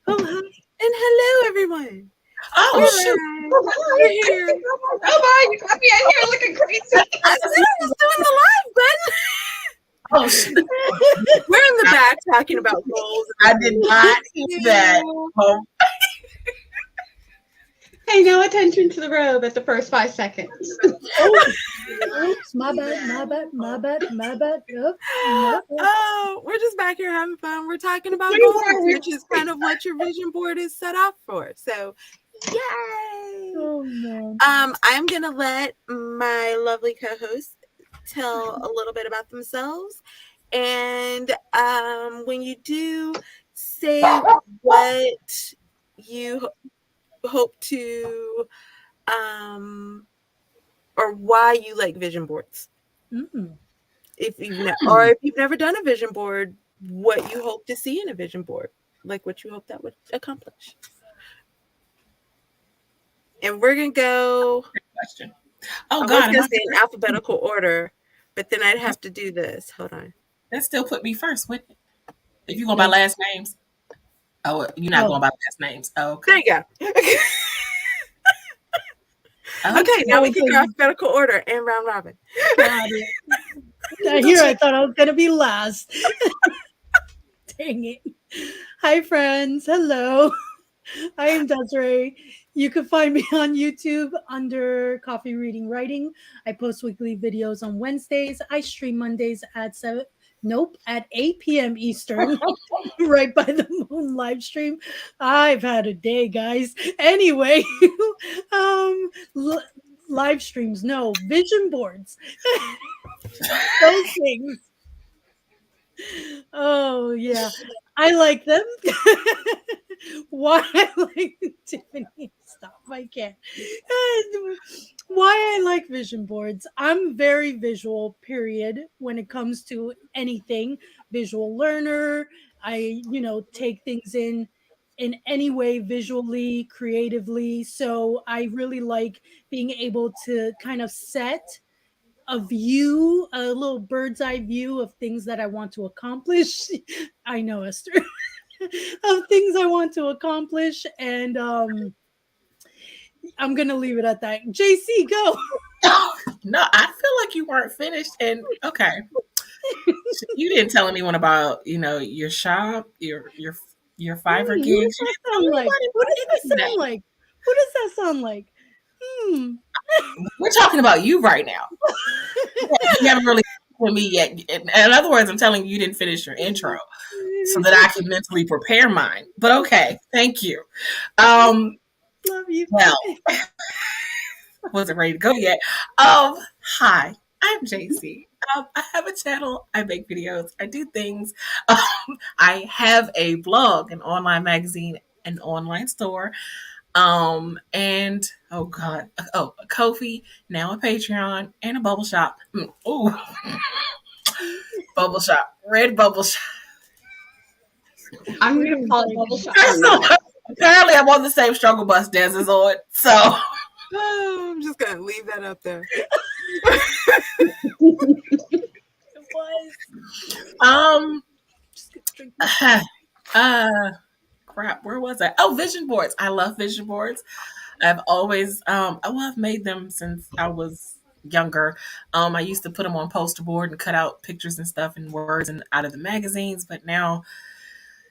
Oh, hi. And hello, everyone. Oh, shoot. We're here. Oh my, you got me out here looking crazy. I said I was doing the live button. Oh, shoot. We're in the back talking about goals. I did not hear that. Oh, Pay no attention to the robe at the first 5 seconds. Oops, my bad. Yep. Oh, we're just back here having fun. We're talking about goals, which is kind of what your vision board is set up for. So, yay! Oh no. I'm gonna let my lovely co-host tell a little bit about themselves, and when you do, say what you hope to, or why you like vision boards. Mm. If you've never done a vision board, what you hope to see in a vision board, like what you hope that would accomplish. And we're gonna go. question. Oh, I God. was gonna say in alphabetical order, but then I'd have to do this. Hold on. That still put me first, wouldn't it? If you go by last names. Oh, you're not going by last names. Oh, okay. There you go. Okay, now we can go alphabetical order and round robin. Here, I thought I was gonna be last. Dang it. Hi, friends. Hello. I am Desiree. You can find me on YouTube under Coffee Reading Writing. I post weekly videos on Wednesdays. I stream Mondays at 8 p.m. Eastern, right by the moon live stream. I've had a day, guys. Anyway, live streams, no, vision boards. Those things. Oh, yeah. I like them. Why I like Tiffany? Stop! I can't. Why I like vision boards? I'm very visual. Period. When it comes to anything, visual learner. I take things in any way visually, creatively. So I really like being able to kind of set a view, a little bird's eye view of things that I want to accomplish. I know, Esther. Of things I want to accomplish, and I'm gonna leave it at that. JC, go. No, I feel like you weren't finished. And okay, you didn't tell anyone about your shop, your Fiverr gigs. What does that sound like? What does that sound like? We're talking about you right now. You haven't really with me yet. In other words, I'm telling you didn't finish your intro so that I can mentally prepare mine. But okay, thank you. Love you. Well, wasn't ready to go yet. Hi, I'm JC. I have a channel. I make videos. I do things. I have a blog, an online magazine, an online store. And oh God, a Ko-fi, now a Patreon, and a bubble shop. Ooh, bubble shop, red bubble shop. I'm gonna call it bubble shop. Apparently, I'm on the same struggle bus Des is on, so I'm just gonna leave that up there. Crap, where was I? Oh, vision boards. I love vision boards. I've always I've made them since I was younger. I used to put them on poster board and cut out pictures and stuff and words and out of the magazines, but now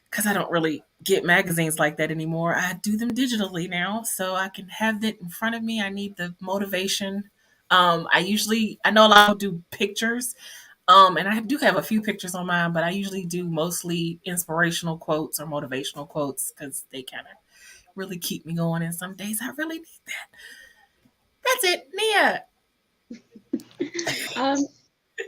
because I don't really get magazines like that anymore, I do them digitally now so I can have it in front of me. I need the motivation. I know a lot of people do pictures. And I do have a few pictures on mine, but I usually do mostly inspirational quotes or motivational quotes because they kind of really keep me going. And some days I really need that. That's it, Nia.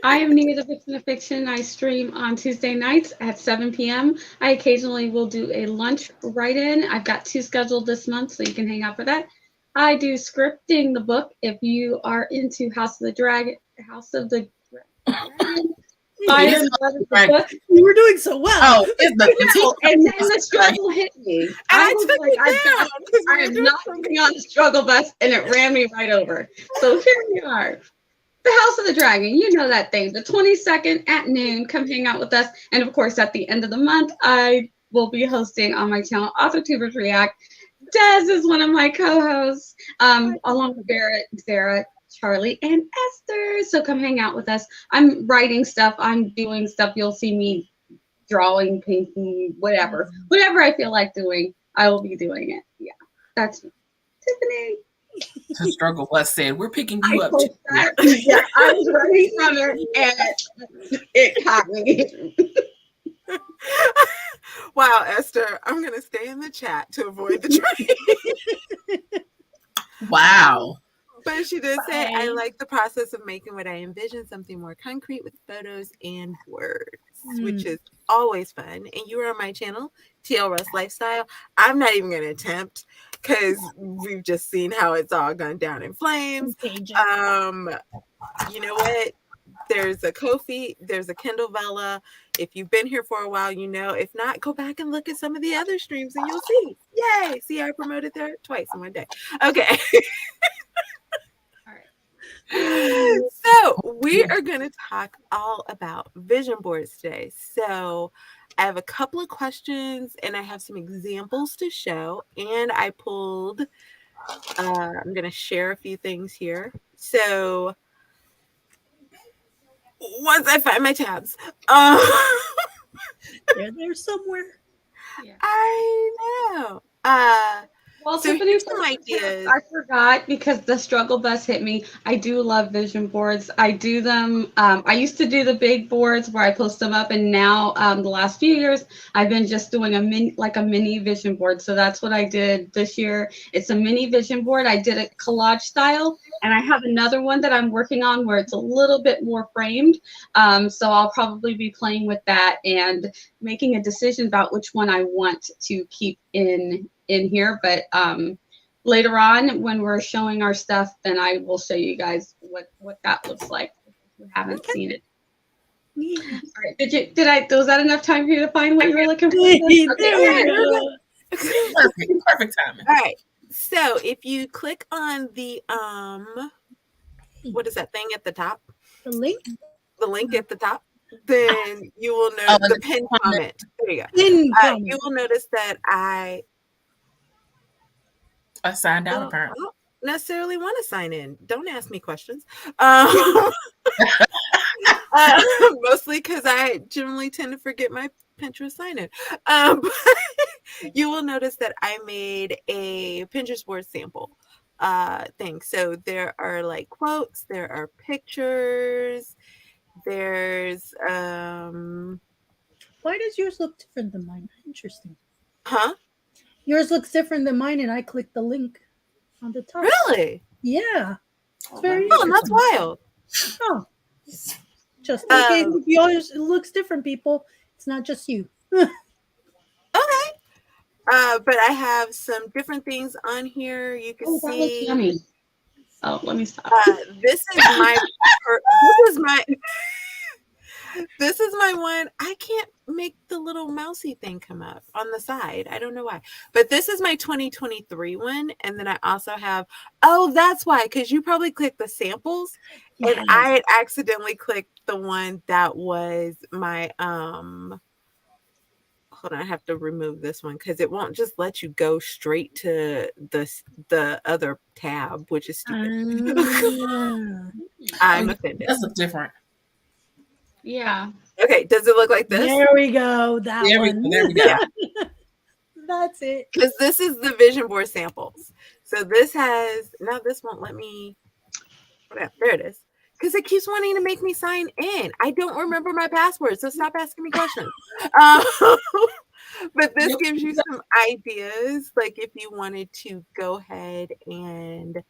I am Nia, the Vixen of Fiction. I stream on Tuesday nights at 7 p.m. I occasionally will do a lunch write-in. I've got 2 scheduled this month, so you can hang out for that. I do scripting the book. If you are into House of the Dragon. You were doing so well. Oh, and then the struggle hit me. I am not getting on the struggle bus, and it ran me right over. So here we are. The House of the Dragon, you know that thing. The 22nd at noon, come hang out with us. And of course, at the end of the month, I will be hosting on my channel, AuthorTubers React. Des is one of my co-hosts, along with Barrett, Sarah, Charlie, and Esther. So come hang out with us. I'm writing stuff. I'm doing stuff. You'll see me drawing, painting, whatever. Whatever I feel like doing, I will be doing it. Yeah, that's Tiffany. The struggle bus said, "We're picking you up." Yeah, I was running from it, and it caught me. Wow, Esther, I'm gonna stay in the chat to avoid the train. Wow. But she did say, I like the process of making what I envision, something more concrete with photos and words, which is always fun. And you were on my channel, TL Russ Lifestyle. I'm not even going to attempt because we've just seen how it's all gone down in flames. You know what? There's a Ko-fi, there's a Kindle Vella. If you've been here for a while, you know. If not, go back and look at some of the other streams and you'll see. Yay! See, I promoted there twice in one day. Okay. So we are going to talk all about vision boards today. So I have a couple of questions and I have some examples to show. And I pulled, I'm going to share a few things here. So once I find my tabs, they're there somewhere. Yeah. I know. Well, so Tiffany, here's some ideas. I forgot because the struggle bus hit me. I do love vision boards. I do them. I used to do the big boards where I post them up, and now the last few years I've been just doing a mini vision board. So that's what I did this year. It's a mini vision board. I did it collage style, and I have another one that I'm working on where it's a little bit more framed. So I'll probably be playing with that and making a decision about which one I want to keep in here, but later on when we're showing our stuff, then I will show you guys what that looks like if you haven't seen it. All right, was that enough time for you to find what you were looking for? Perfect timing. All right, so if you click on the what is that thing at the top, the link at the top, then you will know the pinned comment. There you go. You will notice that I signed out apparently. I don't necessarily want to sign in. Don't ask me questions. Mostly because I generally tend to forget my Pinterest sign in. But you will notice that I made a Pinterest board sample thing. So there are like quotes, there are pictures, there's Why does yours look different than mine? Interesting. Huh? Yours looks different than mine, and I clicked the link on the top. Really? Yeah. It's very that's wild. Oh. Just in case if yours looks different, people, it's not just you. Okay. But I have some different things on here. You can see. That looks yummy. Oh, let me stop. This is my. This is my one. I can't make the little mousy thing come up on the side. I don't know why. But this is my 2023 one. And then I also have, that's why, because you probably clicked the samples. Yes. And I had accidentally clicked the one that was my, hold on, I have to remove this one because it won't just let you go straight to the other tab, which is stupid. I'm offended. That's look different. Yeah. Okay. Does it look like this? There we go. There we go. That's it. Because this is the vision board samples. So this has, now this won't let me, there it is. Because it keeps wanting to make me sign in. I don't remember my password, so stop asking me questions. But this gives you some ideas, like if you wanted to go ahead and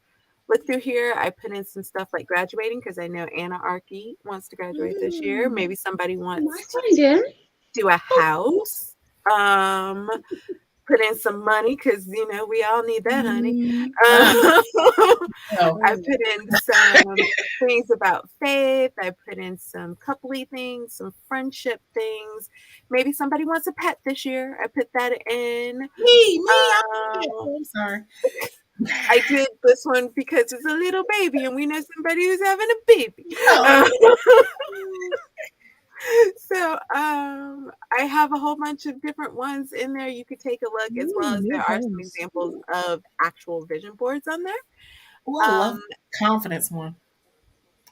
look through here. I put in some stuff like graduating because I know Anna Arky wants to graduate this year. Maybe somebody wants to do a house. Put in some money because we all need that, honey. I put in some things about faith. I put in some coupley things, some friendship things. Maybe somebody wants a pet this year. I put that in. Me. I'm sorry. I did this one because it's a little baby and we know somebody who's having a baby. So I have a whole bunch of different ones in there. You could take a look, as well as New there are some homes. examples of actual vision boards on there. Oh, I Um, love confidence one.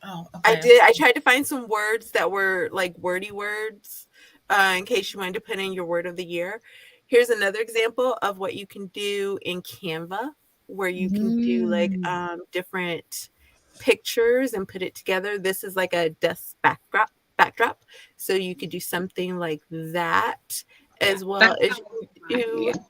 Oh, I okay. did. I tried to find some words that were like wordy words, in case you wanted to put in your word of the year. Here's another example of what you can do in Canva, where you can do like Mm. different pictures and put it together. This is like a desk backdrop, so you could do something like that, as well That as sounds you like could my do idea.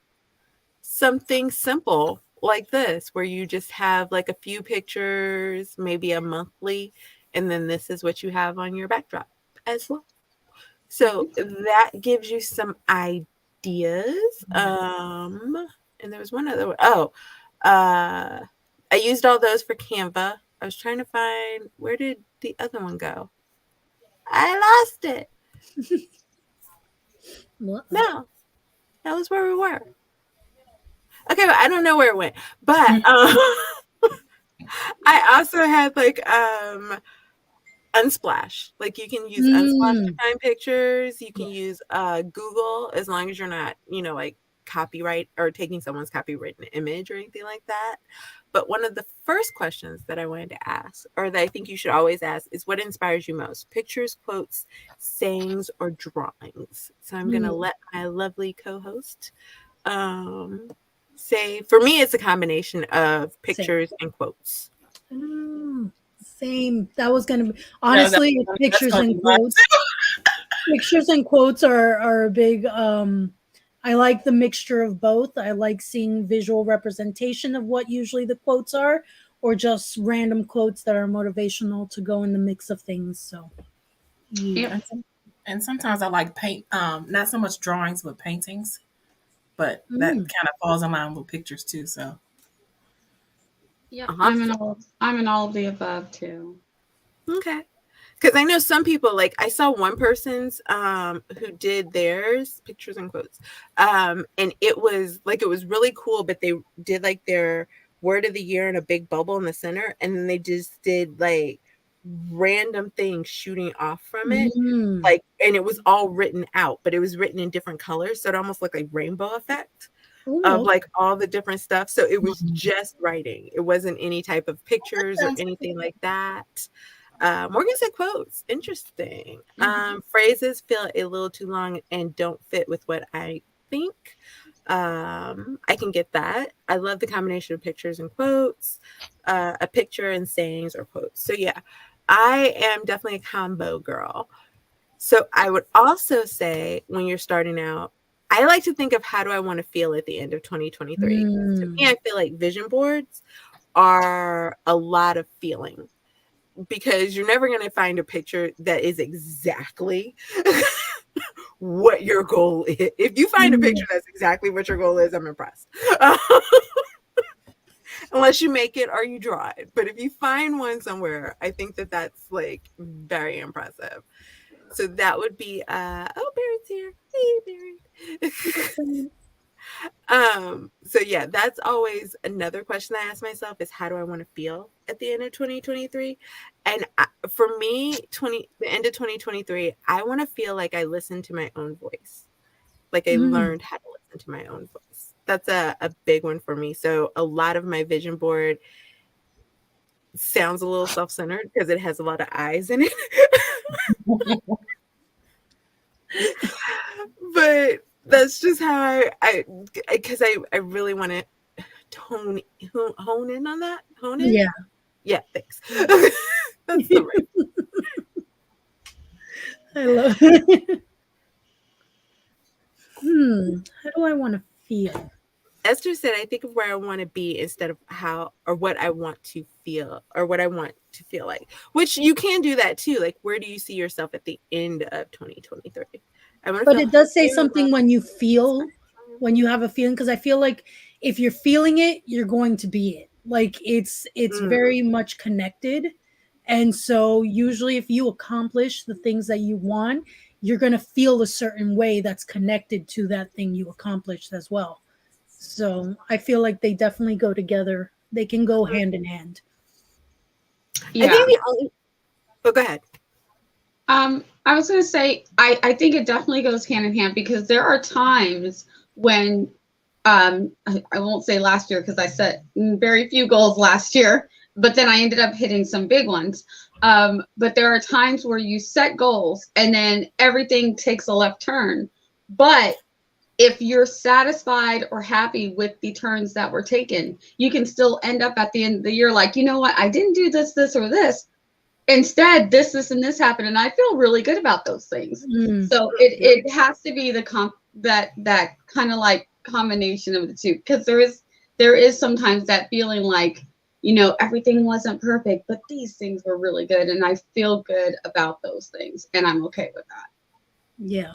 something simple like this, where you just have like a few pictures, maybe a monthly, and then this is what you have on your backdrop as well. So that gives you some ideas. And there was one other one. Oh, I used all those for Canva. I was trying to find, where did the other one go? I lost it. Uh-oh. No, that was where we were. Okay, well, I don't know where it went, but I also had like Unsplash. Like you can use Unsplash to Mm. find pictures. You can Yeah. use Google, as long as you're not, like copyright or taking someone's copywritten image or anything like that. But one of the first questions that I wanted to ask, or that I think you should always ask, is what inspires you most? Pictures, quotes, sayings, or drawings? So I'm gonna Mm. let my lovely co-host um say, for me it's a combination of Same. pictures and quotes. Same. That was gonna be Yeah, honestly it's that's pictures gonna be and mine quotes. too. Pictures and quotes are a big I like the mixture of both. I like seeing visual representation of what usually the quotes are, or just random quotes that are motivational to go in the mix of things. So yeah. Yep. And, and sometimes I like paint. Not so much drawings, but paintings. But that Mm. kind of falls in line with pictures too. So Yep. Awesome. I'm in all of the above too. Okay. Because I know some people, like I saw one person's who did theirs, pictures and quotes. And it was really cool, but they did like their word of the year in a big bubble in the center, and then they just did like random things shooting off from it. Mm. Like, and it was all written out, but it was written in different colors. So it almost looked like rainbow effect of Ooh, like all the different stuff. So it was just writing. It wasn't any type of pictures or sounds anything like that. Morgan said quotes. Interesting. Mhm. Phrases feel a little too long and don't fit with what I think. I can get that. I love the combination of pictures and quotes, a picture and sayings or quotes. So yeah, I am definitely a combo girl. So I would also say, when you're starting out, I like to think of, how do I want to feel at the end of 2023? To me, mm. I feel like vision boards are a lot of feeling, because you're never going to find a picture that is exactly what your goal is. If you find a Mm. picture that's exactly what your goal is, I'm impressed. Unless you make it or you draw it. But if you find one somewhere, I think that that's like very impressive. So that would be oh, Barry's here. Hey, Barry. So yeah, that's always another question I ask myself, is how do I want to feel at the end of 2023? And for me, the end of 2023, I want to feel like I listened to my own voice. Like I Mm. learned how to listen to my own voice. That's a big one for me. So a lot of my vision board sounds a little self-centered because it has a lot of eyes in it. But that's just how I because I really want to hone in on that. Hone in? Yeah. Yeah, thanks. That's the right. I love it. How do I want to feel? Esther said, I think of where I want to be instead of how, or what I want to feel, or what I want to feel like, which you can do that too. Like, where do you see yourself at the end of 2023? I want to But feel it does say happier, something love, when you feel, inspired. when you have a feeling, because I feel like if you're feeling it, you're going to be it. Like it's Mm, very much connected. And so usually if you accomplish the things that you want, you're going to feel a certain way that's connected to that thing you accomplished as well. So I feel like they definitely go together. They can go mm. hand in hand. I Yeah. think the only. Oh, go ahead. I was going to say, I think it definitely goes hand in hand because there are times when, I won't say last year because I set very few goals last year, but then I ended up hitting some big ones. But there are times where you set goals and then everything takes a left turn. But if you're satisfied or happy with the turns that were taken, you can still end up at the end of the year like, you know what, I didn't do this, this, or this. Instead, this, and this happened, and I feel really good about those things. So it has to be that kind of like combination of the two, because there is sometimes that feeling like, you know, everything wasn't perfect, but these things were really good, and I feel good about those things, and I'm okay with that. Yeah.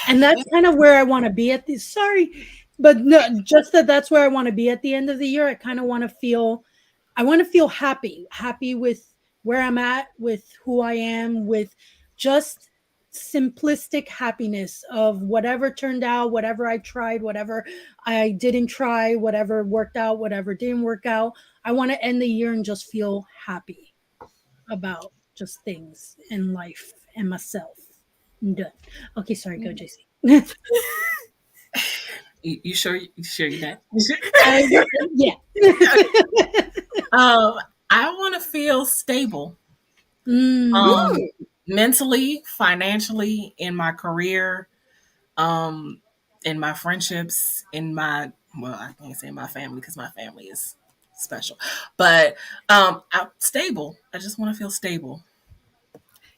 And that's kind of where I want to be at the sorry, but no, just that's where I want to be at the end of the year. I kind of want to feel happy with where I'm at, with who I am, with just simplistic happiness of whatever turned out, whatever I tried, whatever I didn't try, whatever worked out, whatever didn't work out. I want to end the year and just feel happy about just things in life and myself. I'm done. Okay, sorry, go JC. You sure? You sure you that? Yeah. I want to feel stable. Mm. Mentally, financially, in my career, um, in my friendships, in my well, I can't say my family because my family is special, but I'm stable. I just want to feel stable.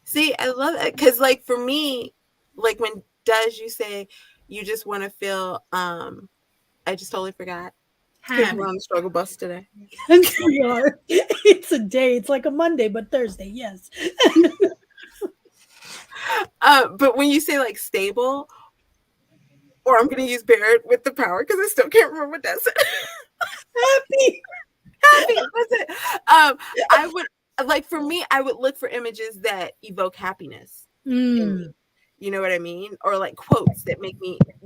See, I love it because, like, for me, like when does you say you just want to feel, I just totally forgot because we're Happy. on the struggle bus today. We are. It's a day. It's like a Monday, but Thursday. Yes. But when you say like stable, or I'm going to use Barrett with the power because I still can't remember what that said. Happy. Happy. That's it. I would like for me, I would look for images that evoke happiness in me. Mm. You know what I mean? Or like quotes that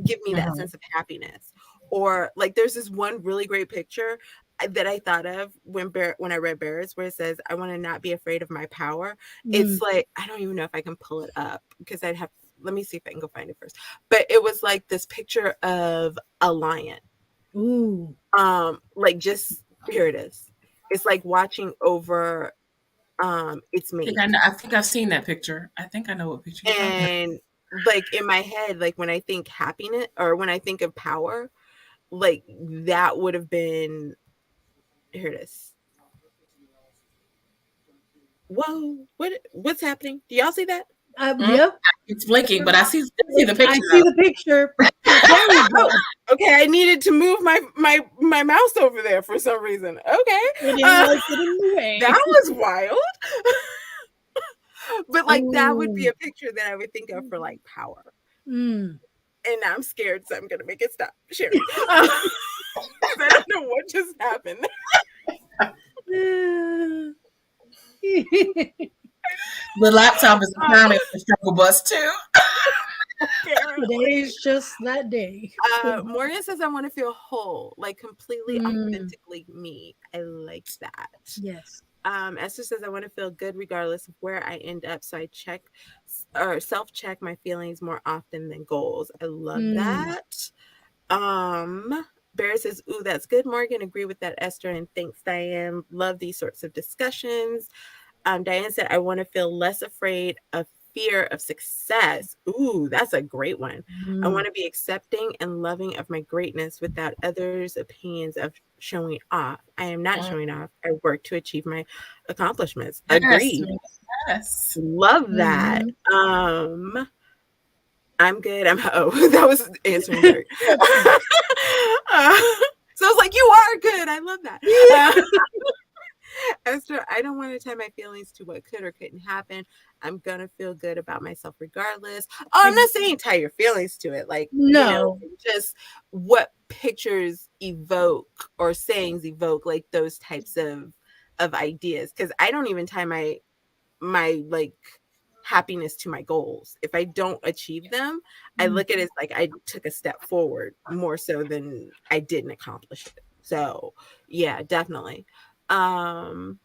give me that Mhm. sense of happiness. Or like there's this one really great picture that I thought of when I read Barrett's where it says, I want to not be afraid of my power. Mm. It's like, I don't even know if I can pull it up because let me see if I can go find it first. But it was like this picture of a lion. Ooh. Like just here it is. It's like watching over its mate. I think I've seen that picture. I think I know what picture you're talking about. And like in my head, like when I think happiness or when I think of power, like that would have been here it is. Whoa, what's happening? Do y'all see that? Mm, Yep. it's blinking, but I see the I picture see though. the picture. There we Oh, go. okay. I needed to move my mouse over there for some reason. Okay. It didn't like it in the That way. was wild. But like that would be Ooh. a picture that I would think of for like power. Mm. And I'm scared, so I'm gonna make it stop sharing. 'Cause I don't know what just happened. The laptop is apparently on the struggle bus too. Apparently. Today's just that day. Morgan says I want to feel whole, like completely Mm. authentically me. I like that. Yes. Esther says I want to feel good regardless of where I end up, so I check or self-check my feelings more often than goals. I love Mm. that. Barry says, ooh, that's good, Morgan. Agree with that, Esther, and thanks, Diane. Love these sorts of discussions. Diane said, I want to feel less afraid of fear of success. Ooh, that's a great one. I Mm. want to be accepting and loving of my greatness without others' opinions of showing off. I am not showing off. I work to achieve my accomplishments. Yes, Agreed. yes. Love that. Mhm. I'm good. That was answering Barry. So I was like, you are good. I love that. Esther, I don't want to tie my feelings to what could or couldn't happen. I'm going to feel good about myself regardless. Oh, I'm not saying tie your feelings to it. Like, No. just what pictures evoke or sayings evoke, like those types of ideas. Because I don't even tie my like happiness to my goals. If I don't achieve them, I look at it as like I took a step forward more so than I didn't accomplish it. So yeah, definitely. Um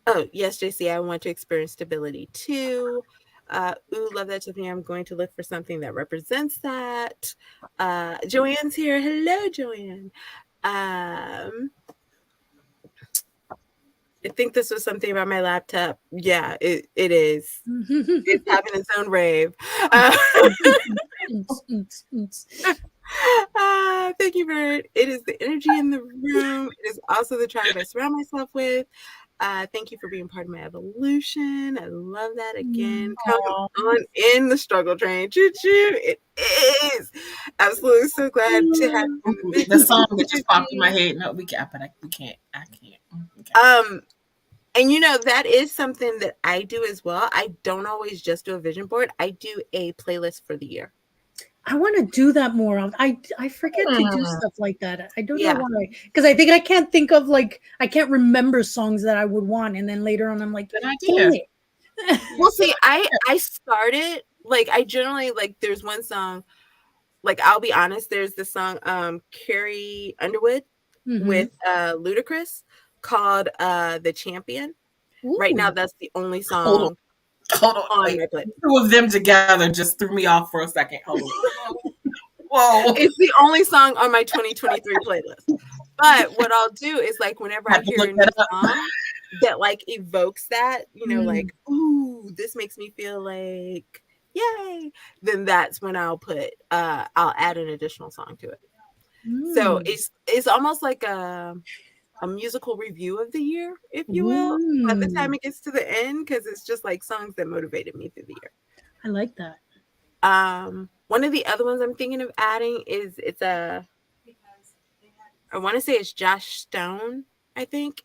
Oh, yes, JC, I want to experience stability too. Ooh, love that, Tiffany. I'm going to look for something that represents that. Joanne's here. Hello, Joanne. Um, I think this was something about my laptop. Yeah, it is. It's having its own rave. Thank you, Bird. It is the energy in the room. It is also the tribe I surround myself with. Thank you for being part of my evolution. I love that again. Come Aw. on in the struggle train. Choo choo. It is. Absolutely so glad to have you in the The mix. song that just popped in my head. No, we can't. But we can't. I can't. Okay. And that is something that I do as well. I don't always just do a vision board. I do a playlist for the year. I want to do that more. I forget to do Hmm. stuff like that. I don't know Yeah. why. Because I think I can't think of I can't remember songs that I would want, and then later on I'm like, Good dang idea. it. Well, see, I started I generally there's one song, I'll be honest, there's the song Carrie Underwood Mm-hmm. with Ludacris called The Champion. Right now Ooh. that's the only Hold on. song Hold on. on Wait. my playlist. Two of them together just threw me off for a second. Hold on. Whoa. It's the only song on my 2023 playlist. But what I'll do is whenever I I have to hear look a new that up. song that evokes that, Mm. ooh, this makes me feel like yay, then that's when I'll add an additional song to it. So Mm. it's almost like a musical review of the year, if you will, by the time Mm. it gets to the end, because it's just songs that motivated me through the year. I like that. One of the other ones I'm thinking of adding is I want to say it's Josh Stone, I think.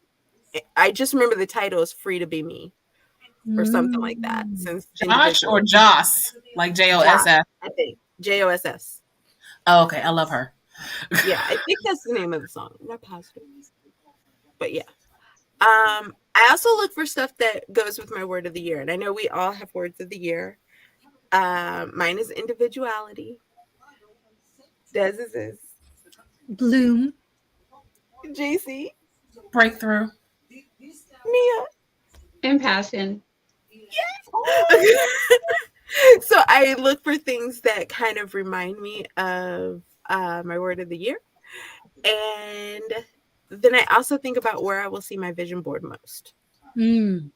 I just remember the title is Free to Be Me or something like that. Mm. Since Josh or individual Joss? Like Josh, Joss? I think JOSS. Oh, okay. I love her. Yeah, I think that's the name of the song. I'm not positive, but yeah. I also look for stuff that goes with my word of the year, and I know we all have words of the year. Mine is individuality. Dez's is Bloom. JC, Breakthrough. Mia. And passion. So I look for things that kind of remind me of my word of the year. And then I also think about where I will see my vision board most, Mm.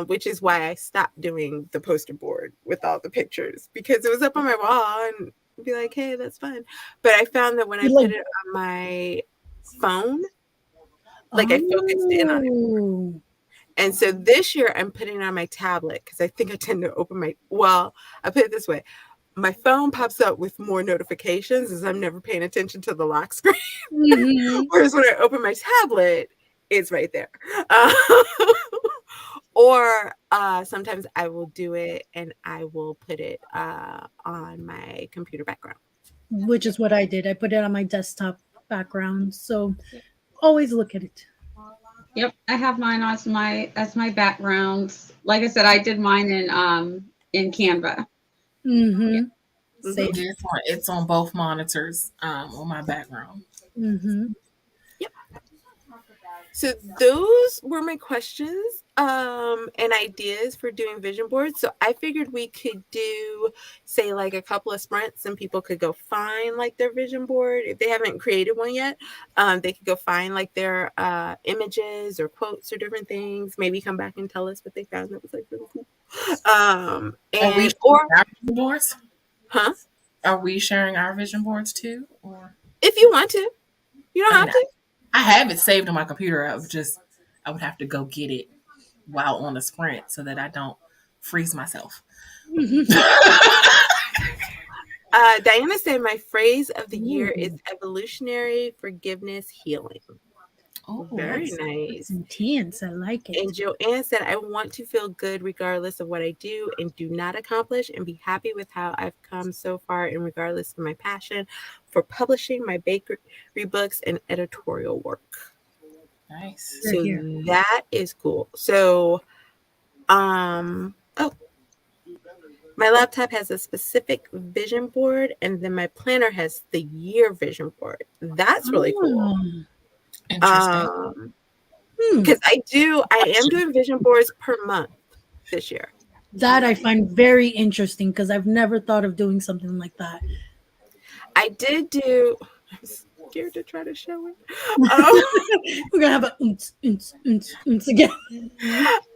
which is why I stopped doing the poster board with all the pictures because it was up on my wall and be like, hey, that's fun. But I found that when I You put like it on my phone, I focused in on it. oh. And so this year I'm putting it on my tablet because I think I tend to I put it this way. My phone pops up with more notifications as I'm never paying attention to the lock screen. Mm-hmm. Whereas when I open my tablet, it's right there. Or sometimes I will do it and I will put it on my computer background. Which is what I did. I put it on my desktop background. So always look at it. Yep, I have mine as my background. Like I said, I did mine in Canva. Mm-hmm. Yeah. Same. Mm-hmm. It's on both monitors on my background. Mm-hmm. Yep. So those were my questions and ideas for doing vision boards. So I figured we could do say a couple of sprints and people could go find their vision board if they haven't created one yet. They could go find their images or quotes or different things. Maybe come back and tell us what they found that was really cool. Are we And sharing or our vision boards? huh? Are we sharing our vision boards too? Or If you want to, you don't I have mean, to. I have it saved on my computer. I would have to go get it while on a sprint so that I don't freeze myself. Diana said my phrase of the year is Ooh, evolutionary forgiveness healing. Oh, Very that's nice. intense. I like And it. Joanne said, I want to feel good regardless of what I do and do not accomplish and be happy with how I've come so far and regardless of my passion for publishing my bakery books and editorial work. nice. Here, So here. that is cool. So, oh, my laptop has a specific vision board and then my planner has the year vision board. That's really cool. Oh. Interesting. Um, Hmm. because I am doing vision boards per month this year. That I find very interesting because I've never thought of doing something like that. I did do. I'm scared to try to show it. We're gonna have a again.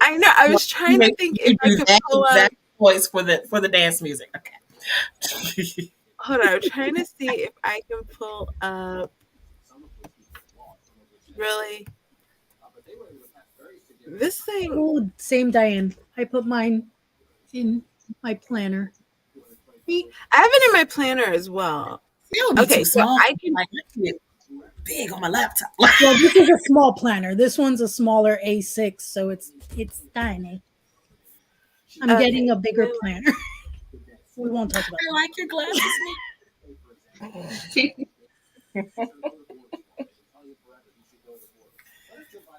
I know. I Well, was trying to think if you I do could that pull up. exact voice for the dance music. Okay. Hold on. I'm trying to see if I can pull up. Really, this thing. Oh, same Diane. I put mine in my planner. I have it in my planner as well. It would be Okay, too so small. I can. Like I can get big on my laptop. Well, this is a small planner. This one's a smaller A6, so it's tiny. I'm getting Okay. a bigger planner. We won't talk about I like your glasses,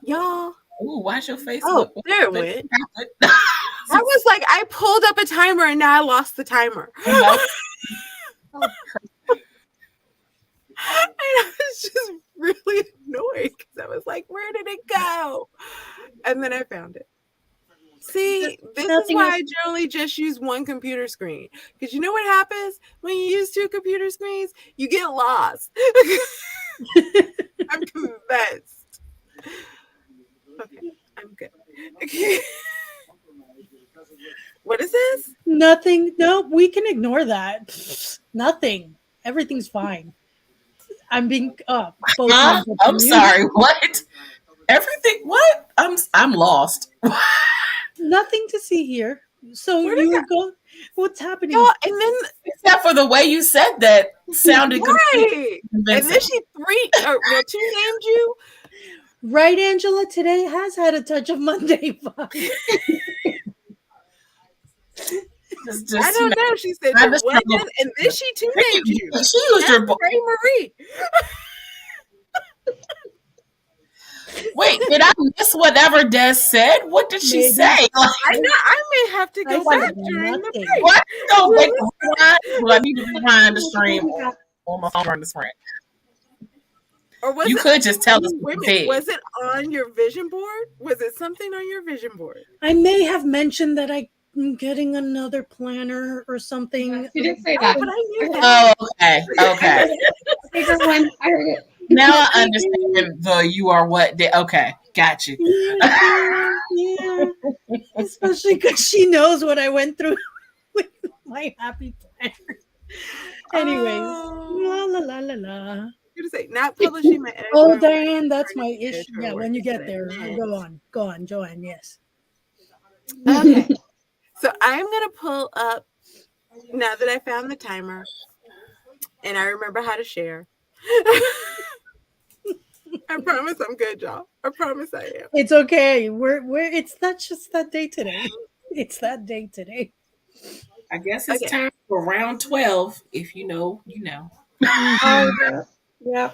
Y'all. Ooh, why's your face Oh, look? there it went. I was like, I pulled up a timer and now I lost the timer. And I was just really annoyed because I was like, where did it go? And then I found it. See, this is Nothing why else. I generally just use one computer screen. Because you know what happens when you use two computer screens? You get lost. I'm convinced. Okay, I'm good. Okay. What is this? Nothing. No, we can ignore that. Nothing. Everything's fine. I'm being both Huh? names are I'm muted. sorry. What? Everything? What? I'm lost. Nothing to see here. So Where'd it you go? were going. What's happening? Y'all, and then Except for the way you said that sounded completely right. And convincing. then she two named you. Right, Angela. Today has had a touch of Monday vibe. Just, I don't know. She said I you're just women, struggle. and then she two named you. She used her. Desiree Marie. Wait, did I miss whatever Des said? What did she Maybe. say? Like, I know. I may have to I go said back during the nothing. break. what? Go Was make it, a rewind. Do I need to rewind the stream on my phone on the screen? or was You it? could just tell us Wait a what you minute. said. Was it on your vision board? Was it something on your vision board? I may have mentioned that I'm getting another planner or something. You did say Oh, that. but I knew I that. Oh, okay, okay. bigger one. I heard it. Now I understand the you are what. Okay, got you. Yeah. Especially because she knows what I went through with my happy planner. Anyways, la Oh, la la la la. I'm gonna say not publishing my Oh, editorial work. Diane, that's my issue. Editorial Yeah, work when you is get what I there, meant. go on, Joanne. Yes. Okay, so I'm gonna pull up now that I found the timer and I remember how to share. I promise I'm good, y'all. I promise I am. It's okay. We're. It's not just that day today. It's that day today. I guess it's Okay. time for round 12. If you know, you know. Oh, yeah. Yeah.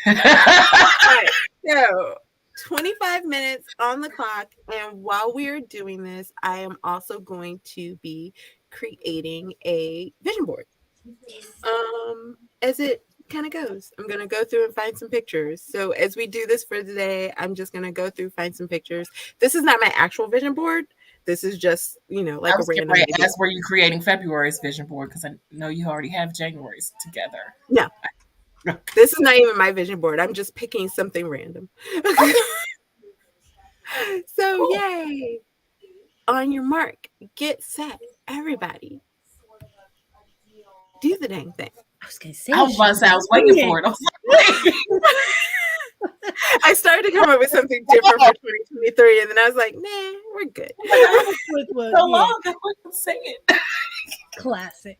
All right. So 25 minutes on the clock. And while we are doing this, I am also going to be creating a vision board. As it kind of goes, I'm going to go through and find some pictures. So as we do this for the day, I'm just going to go through, find some pictures. This is not my actual vision board. This is just, like I a was getting random ready to idea. ask, were you creating February's vision board? Because I know you already have January's together. No, this is not even my vision board. I'm just picking something random. So, Cool. yay. On your mark, get set, everybody. Do the dang thing. I was gonna say. I was about to say, I was waiting for it. I was like, I started to come up with something different for 2023, and then I was like, nah, we're good. so long, I couldn't say it. Classic.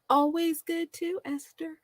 Always good too, Esther.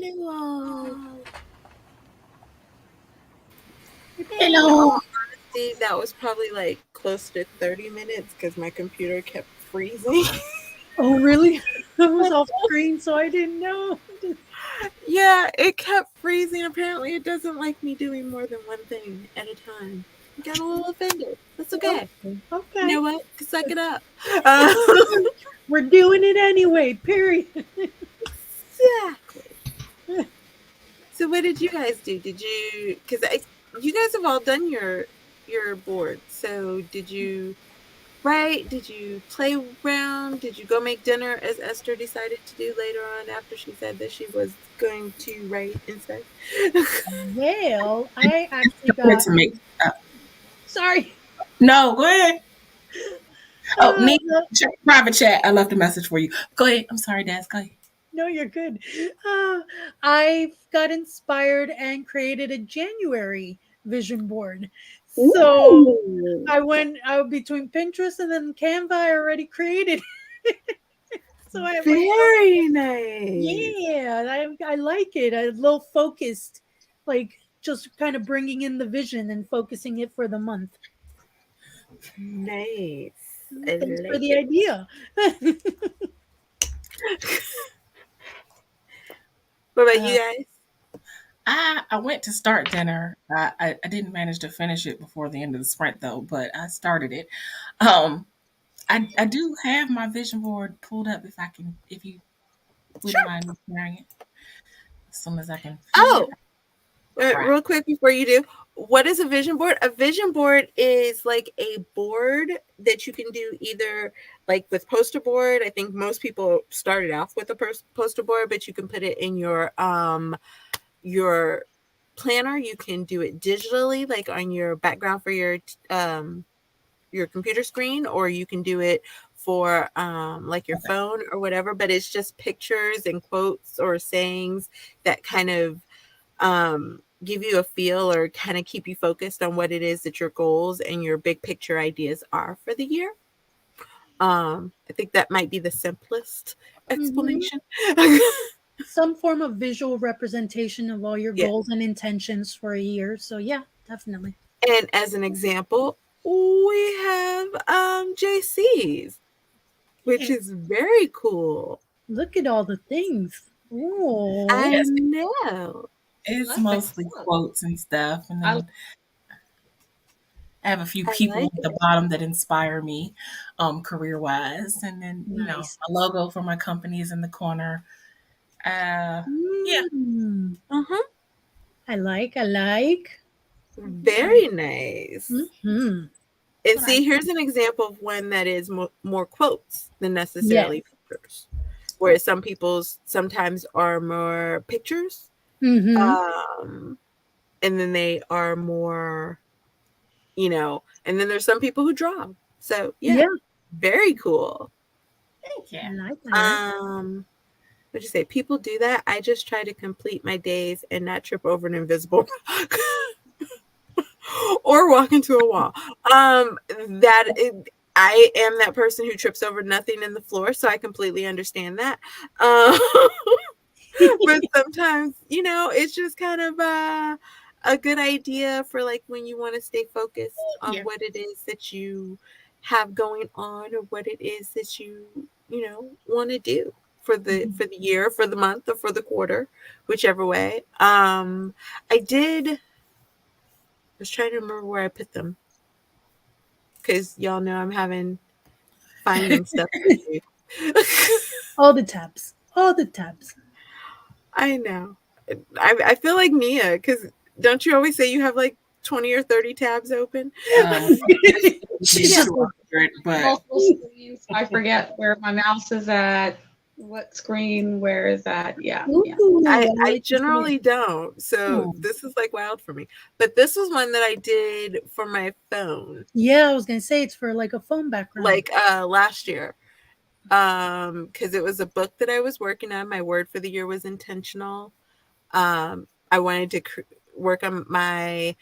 Hello. In Hello. all honesty, that was probably like close to 30 minutes because my computer kept freezing. Oh, really? I was off screen, so I didn't know. Yeah, it kept freezing. Apparently, it doesn't like me doing more than one thing at a time. I got a little offended. That's okay. Okay. You know Okay. what? Suck it up. Uh, We're doing it anyway, period. exactly. So, what did you guys do? Did you? Because you guys have all done your board. So, did you write? Did you play around? Did you go make dinner as Esther decided to do later on after she said that she was going to write instead? Well, I actually I wanted got. to make. Sorry. No, go ahead. Oh, Uh, need check private chat. I left a message for you. Go ahead. I'm sorry, Daz. Go ahead. no, you're good. Uh, I got inspired and created a January vision board. So Ooh, I went out between Pinterest and then Canva. I already created. So I have like very nice. yeah, I like it. A little focused, like just kind of bringing in the vision and focusing it for the month. Nice. I Thanks for like the it. idea. What about uh, you guys? I went to start dinner. I didn't manage to finish it before the end of the sprint though, but I started it. Um, I do have my vision board pulled up if you wouldn't Sure. mind me sharing it as soon as I can find it. Oh, Crap. real quick before you do, what is a vision board? A vision board is like a board that you can do either like with poster board. I think most people started off with a poster board, but you can put it in your planner. You can do it digitally, like on your background for your computer screen, or you can do it for like your Okay. phone or whatever. But it's just pictures and quotes or sayings that kind of give you a feel or kind of keep you focused on what it is that your goals and your big picture ideas are for the year. I think that might be the simplest mhm. explanation. Some form of visual representation of all your Yeah. goals and intentions for a year. So yeah, definitely. And as an example, we have JC's, which Yeah. is very cool. Look at all the things. Oh, I Yes, know. it's That's mostly excellent. quotes and stuff, and I then I have a few I people like at the it. bottom that inspire me, career wise, and then nice. a logo for my company is in the corner. Yeah, Mm, Uh-huh. I like. I like. Very nice. Hmm. And What I see, here's an example of one that is more quotes than yes. necessarily pictures. Whereas some people's sometimes are more pictures, Mm-hmm. um, and then they are more, and then there's some people who draw. So yeah, Yeah. very cool. thank you. I like. I like. What'd you say? People do that. I just try to complete my days and not trip over an invisible rock or walk into a wall. That I am that person who trips over nothing in the floor, so I completely understand that. Um, but sometimes, it's just kind of a good idea for like when you want to stay focused on Yeah. what it is that you have going on or what it is that want to do for the Mhm. for the year, for the month, or for the quarter, whichever way. I did. I was trying to remember where I put them because y'all know I'm having finding stuff issues. All the tabs. All the tabs. I know. I feel like Mia because don't you always say you have like 20 or 30 tabs open? Uh, She maybe yeah, just 200, but multiple screens. I forget where my mouse is at. What screen? Where is that? Yeah, yeah. ooh, I, I I like this one. generally don't. So hmm, this is like wild for me. But this was one that I did for my phone Yeah, I was gonna say it's for like a phone background. like last year. Because it was a book that I was working on. My word for the year was intentional. I wanted to work on my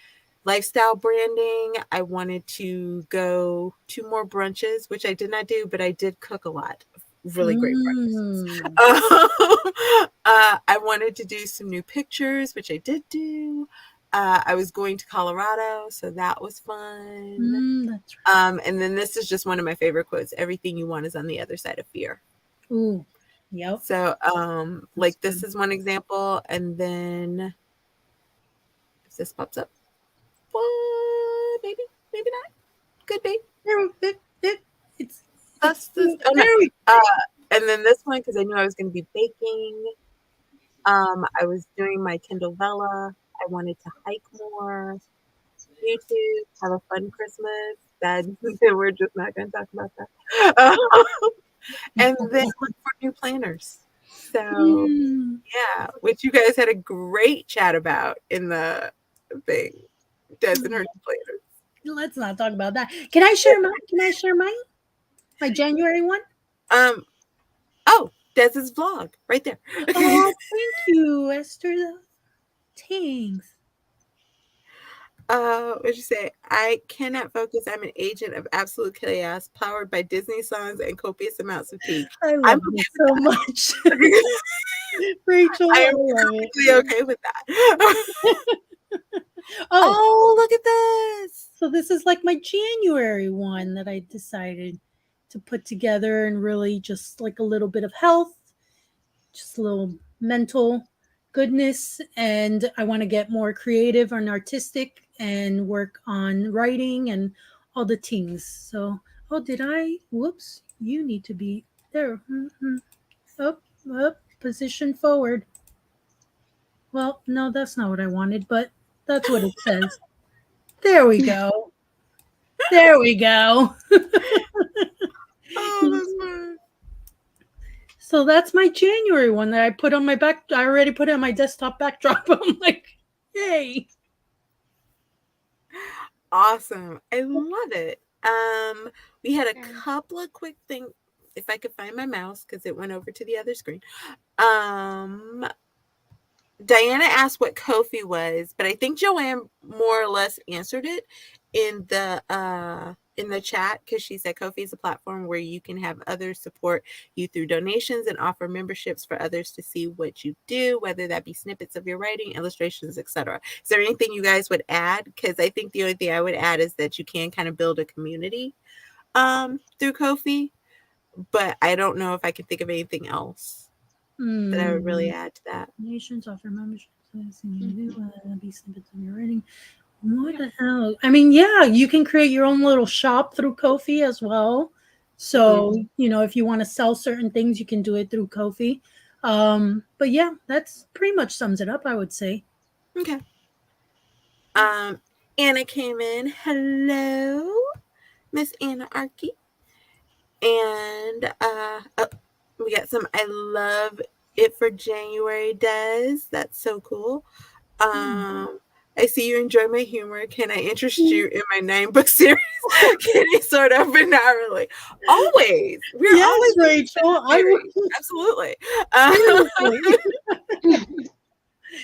lifestyle branding. I wanted to go to more brunches, which I did not do, but I did cook a lot really great practices. Mm. I wanted to do some new pictures, which I did do. I was going to Colorado, so that was fun. That's right. And then this is just one of my favorite quotes: "Everything you want is on the other side of fear." Ooh. Yep. So, That's like this good. is one example, and then if this pops up, what? Maybe not. Could be. It's That's this. Oh no. there. Uh, and then this one because I knew I was going to be baking. I was doing my Kindle Vella. I wanted to hike more. YouTube, have a fun Christmas. That we're just not going to talk about that. And then look for new planners. So Mm. yeah, which you guys had a great chat about in the thing. Doesn't hurt to planners. Let's not talk about that. Can I share mine? Can I share mine? My January one? Um. Oh, Dez's vlog right there. Oh, thank you, Esther. Thanks. What'd you say? I cannot focus. I'm an agent of absolute chaos, powered by Disney songs and copious amounts of tea. I I'm love okay this so much. with that. Rachel, I I am love it. perfectly okay with that. Oh, Oh, look at this. so this is like my January one that I decided to put together and really just like a little bit of health, just a little mental goodness. And I want to get more creative and artistic and work on writing and all the things. So, oh, did I? Whoops, you need to be there. Up, up, position forward. Well, no, that's not what I wanted, but that's what it says. There we go. There we go. Oh, that's fun. So that's my January one that I put on my back. I already put it on my desktop backdrop. I'm like, yay. Awesome. I love it. We had a couple of quick things. If I could find my mouse, because it went over to the other screen. Diana asked what Ko-fi was, but I think Joanne more or less answered it in the chat because she said Ko-fi is a platform where you can have others support you through donations and offer memberships for others to see what you do, whether that be snippets of your writing, illustrations, etc. Is there anything you guys would add? Because I think the only thing I would add is that you can kind of build a community through Ko-fi, but I don't know if I can think of anything else that I would really add to that. Nations offer memberships. Be snippets of your writing. What the hell? I mean, yeah, you can create your own little shop through Ko-fi as well. So, you know, if you want to sell certain things, you can do it through Ko-fi. But yeah, that's pretty much sums it up, I would say. Okay. Anna came in. Hello, Miss Anna Archie. And we got some I love it for January does. That's so cool. I see you enjoy my humor. Can I interest you in my 9-book series? Kitty sort of, but not really. Always. We're Yes, always Rachel. I would absolutely.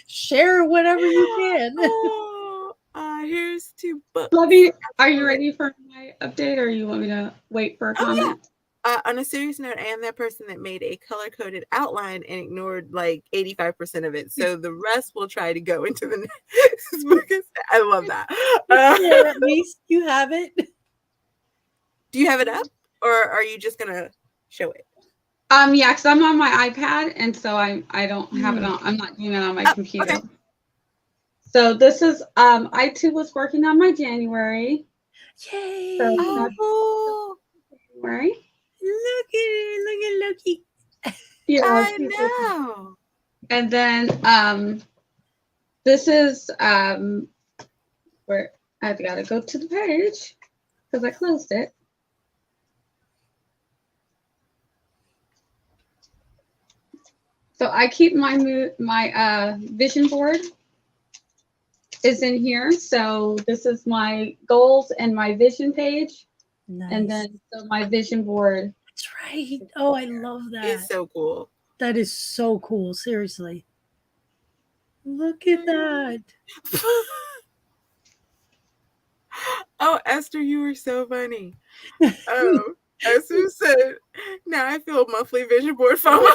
share whatever you can. Oh, here's 2 books. Lovey, are you ready for my update or you want me to wait for a comment? Yeah. On a serious note, I am that person that made a color-coded outline and ignored like 85% of it. So the rest will try to go into the next book. I love that. Yeah, at least you have it. Do you have it up, or are you just gonna show it? Yeah, because I'm on my iPad, and so I don't have it on. I'm not doing it on my computer. Okay. So this is I too was working on my January. Yay! So Oh, January. Look at it, look at Loki. Yeah, I know. and then this is where I've got to go to the page because I closed it. So I keep my vision board is in here. So this is my goals and my vision page. Nice. And then so my vision board. That's right. Oh, I love that. It's so cool. That is so cool. Seriously. Look at that. Oh, Esther, you were so funny. Oh, As you said, now I feel monthly vision board FOMO.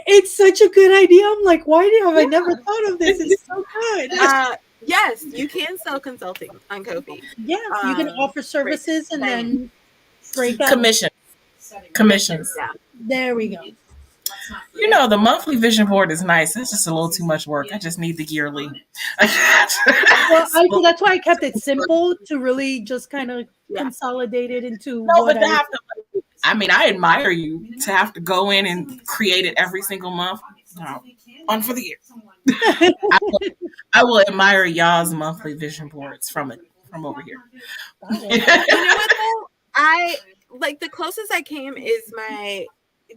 It's such a good idea. I'm like, why have I never thought of this? It's so good. Yes, you can sell consulting on Ko-fi. Yeah, you can offer services and then break out. Commissions. Yeah. There we go. You know, the monthly vision board is nice. It's just a little too much work. I just need the yearly. Well, that's why I kept it simple to really just kind of consolidate it into No, what but I mean, I admire you to have to go in and create it every single month. No, on for the year. I will admire y'all's monthly vision boards from over here. You know what though? I like the closest I came is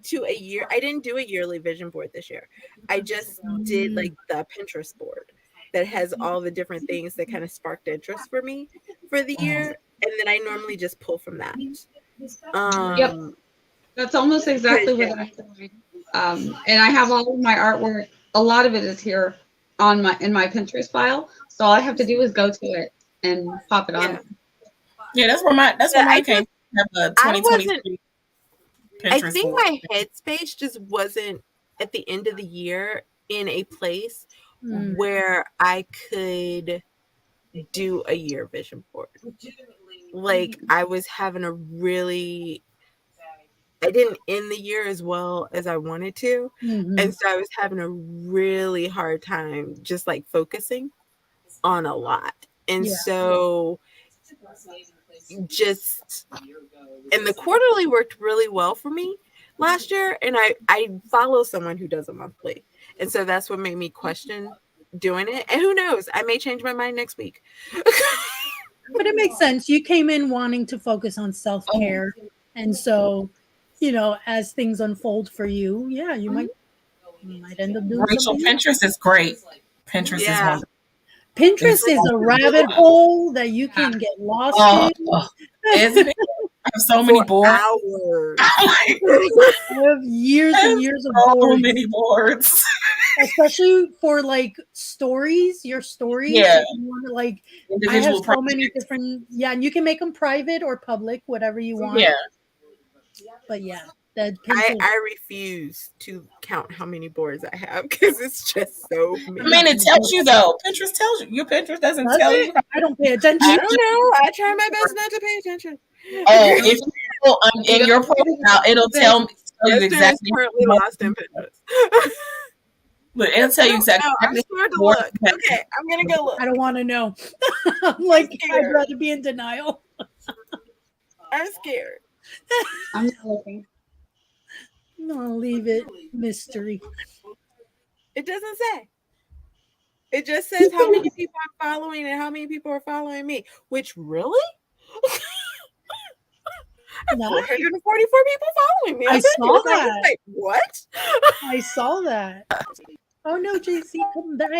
to a year. I didn't do a yearly vision board this year. I just did like the Pinterest board that has all the different things that kind of sparked interest for me for the year, and then I normally just pull from that. Yep, that's almost exactly what I'm doing. And I have all of my artwork. A lot of it is here in my Pinterest file. So all I have to do is go to it and pop it on. Yeah, that's where mine came. Have a 2023 Pinterest I think board. my headspace just wasn't at the end of the year in a place where I could do a year vision board. Like I was having I didn't end the year as well as I wanted to. And so I was having a really hard time just like focusing on a lot. And so and the quarterly worked really well for me last year. And I follow someone who does a monthly. And so that's what made me question doing it. And who knows, I may change my mind next week. But it makes sense. You came in wanting to focus on self-care. And so, you know, as things unfold for you, you might end up doing Rachel, something. Pinterest is great. Pinterest is wonderful. Pinterest is a rabbit hole that you can get lost in. Isn't it? I have so many boards. I have years and years of boards. So many boards. Especially for like stories, your stories. Yeah. You want to, like, individual I have so projects. many different, and you can make them private or public, whatever you want. Yeah. But I refuse to count how many boards I have because it's just so many. I mean, it tells you though. Pinterest tells you. Your Pinterest doesn't tell you. I don't pay attention. I don't know. I try my best not to pay attention. Oh, if you go in your profile, it'll tell you exactly. Currently lost in Pinterest. Look, it'll tell you exactly. I'm scared to look. Okay, I'm gonna go look. I don't want to know. I'm like, I'd rather be in denial. I'm scared. I'm not looking. No, leave it mystery. It doesn't say. It just says how many people are following and how many people are following me. Which really? I have 444 people following me. I saw that. I was like, what? I saw that. Oh no, JC, come back.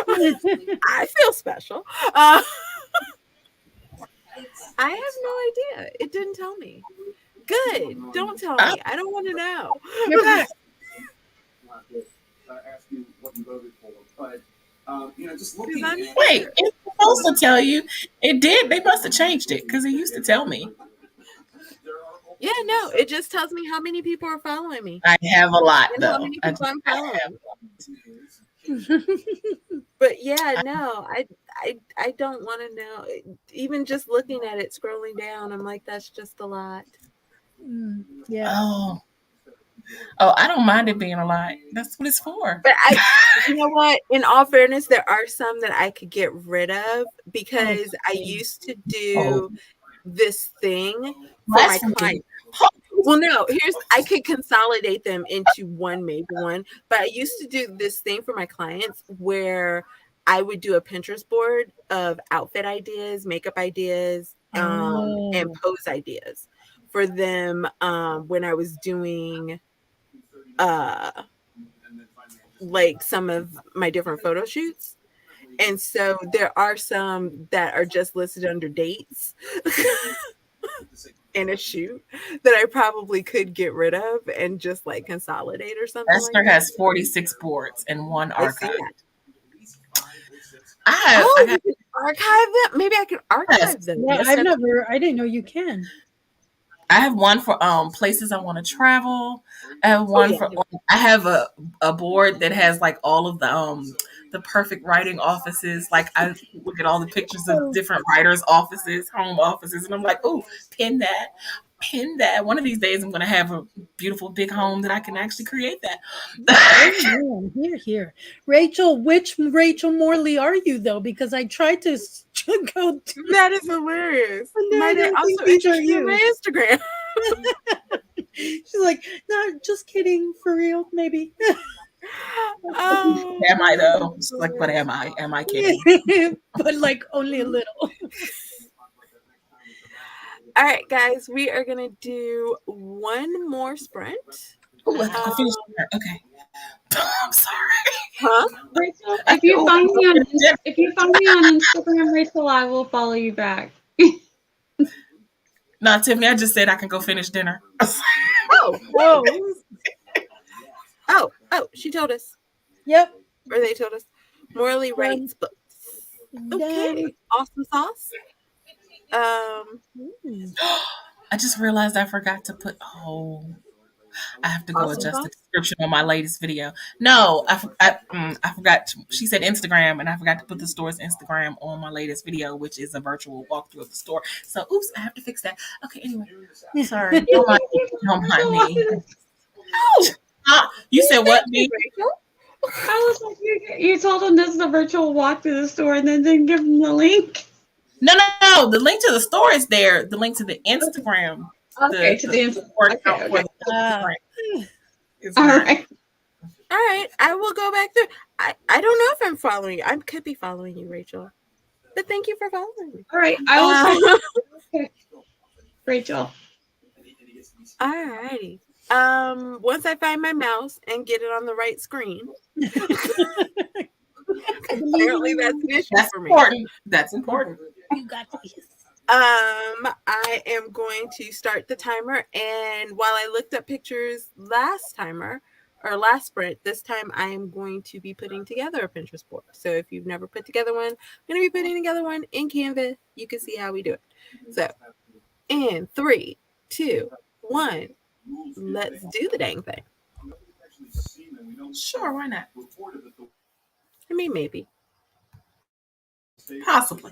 I feel special. I have no idea. It didn't tell me. Good. Don't tell me. I don't want to know. You're back. Ask you what you voted for, but just looking. Wait, it's supposed to tell you. It did. They must have changed it because it used to tell me. Yeah, no, it just tells me how many people are following me. I have a lot and though. How many people I'm following. But yeah, no, I don't want to know. Even just looking at it, scrolling down, I'm like, that's just a lot. Yeah. Oh, I don't mind it being a lot. That's what it's for. But you know what? In all fairness, there are some that I could get rid of because I used to do this thing for my clients. Well, no, I could consolidate them into maybe one, but I used to do this thing for my clients where I would do a Pinterest board of outfit ideas, makeup ideas, and pose ideas for them when I was doing like some of my different photo shoots. And so there are some that are just listed under dates in a shoot that I probably could get rid of and just like consolidate or something. Esther has 46 boards and one archive. You can archive them? Maybe I can archive Yes. them. Yeah, Yes, I didn't know you can. I have one for places I want to travel. I have Oh one yeah. for I have a board that has like all of the perfect writing offices. Like I look at all the pictures of Oh, different writers' offices, home offices, and I'm like, oh, pin that, pin that. One of these days, I'm gonna have a beautiful big home that I can actually create that. oh man, here, here. Rachel, which Rachel Morley are you though? Because I tried to go to, That is hilarious. and Might I I don't think also these are interest you in you. my Instagram? She's like, no, just kidding, for real, maybe. Oh, Am I that though? is It's like, but hilarious. am I? Am I kidding? But like only a little. All right, guys, we are gonna do one more sprint. Oh, I have to go Um, finish dinner. Okay. I'm sorry. huh? Rachel, I said, oh, I have to go finish dinner. If you find me on Instagram, Rachel, I will follow you back. No, Tiffany, I just said I can go finish dinner. Oh, Oh, oh, she told us, yep. or they told us. Morley Um, writes books. then, Okay, awesome sauce. hmm, I just realized I forgot to put. Oh, I have to go Awesome adjust the sauce. description on my latest video. No, I forgot. She said Instagram, and I forgot to put the store's Instagram on my latest video, which is a virtual walkthrough of the store. So, oops, I have to fix that. Okay, anyway, sorry. You Don't mind can me. give a Don't mind virtual me. walkthrough. Oh, You said thank what? you, Me? Rachel. I was like, you told them this is a virtual walk through the store and then didn't give them the link. No, no, no. The link to the store is there. The link to the Okay, Instagram, okay, to the the Insta. store Okay, account for okay. the ah, Instagram is All not. right. All right, I will go back through. I don't know if I'm following you. I could be following you, Rachel. But thank you for following me. All right. I will tell Uh, okay, Rachel. all righty. Once I find my mouse and get it on the right screen, I believe in apparently that's you. an issue That's for me. important. That's important. You got this. I am going to start the timer, and while I looked up pictures last timer or last sprint, this time I am going to be putting together a Pinterest board. So if you've never put together one, I'm going to be putting together one in Canva. You can see how we do it. So in 3, 2, 1, let's do the dang thing. Sure, why not? I mean, maybe. Possibly.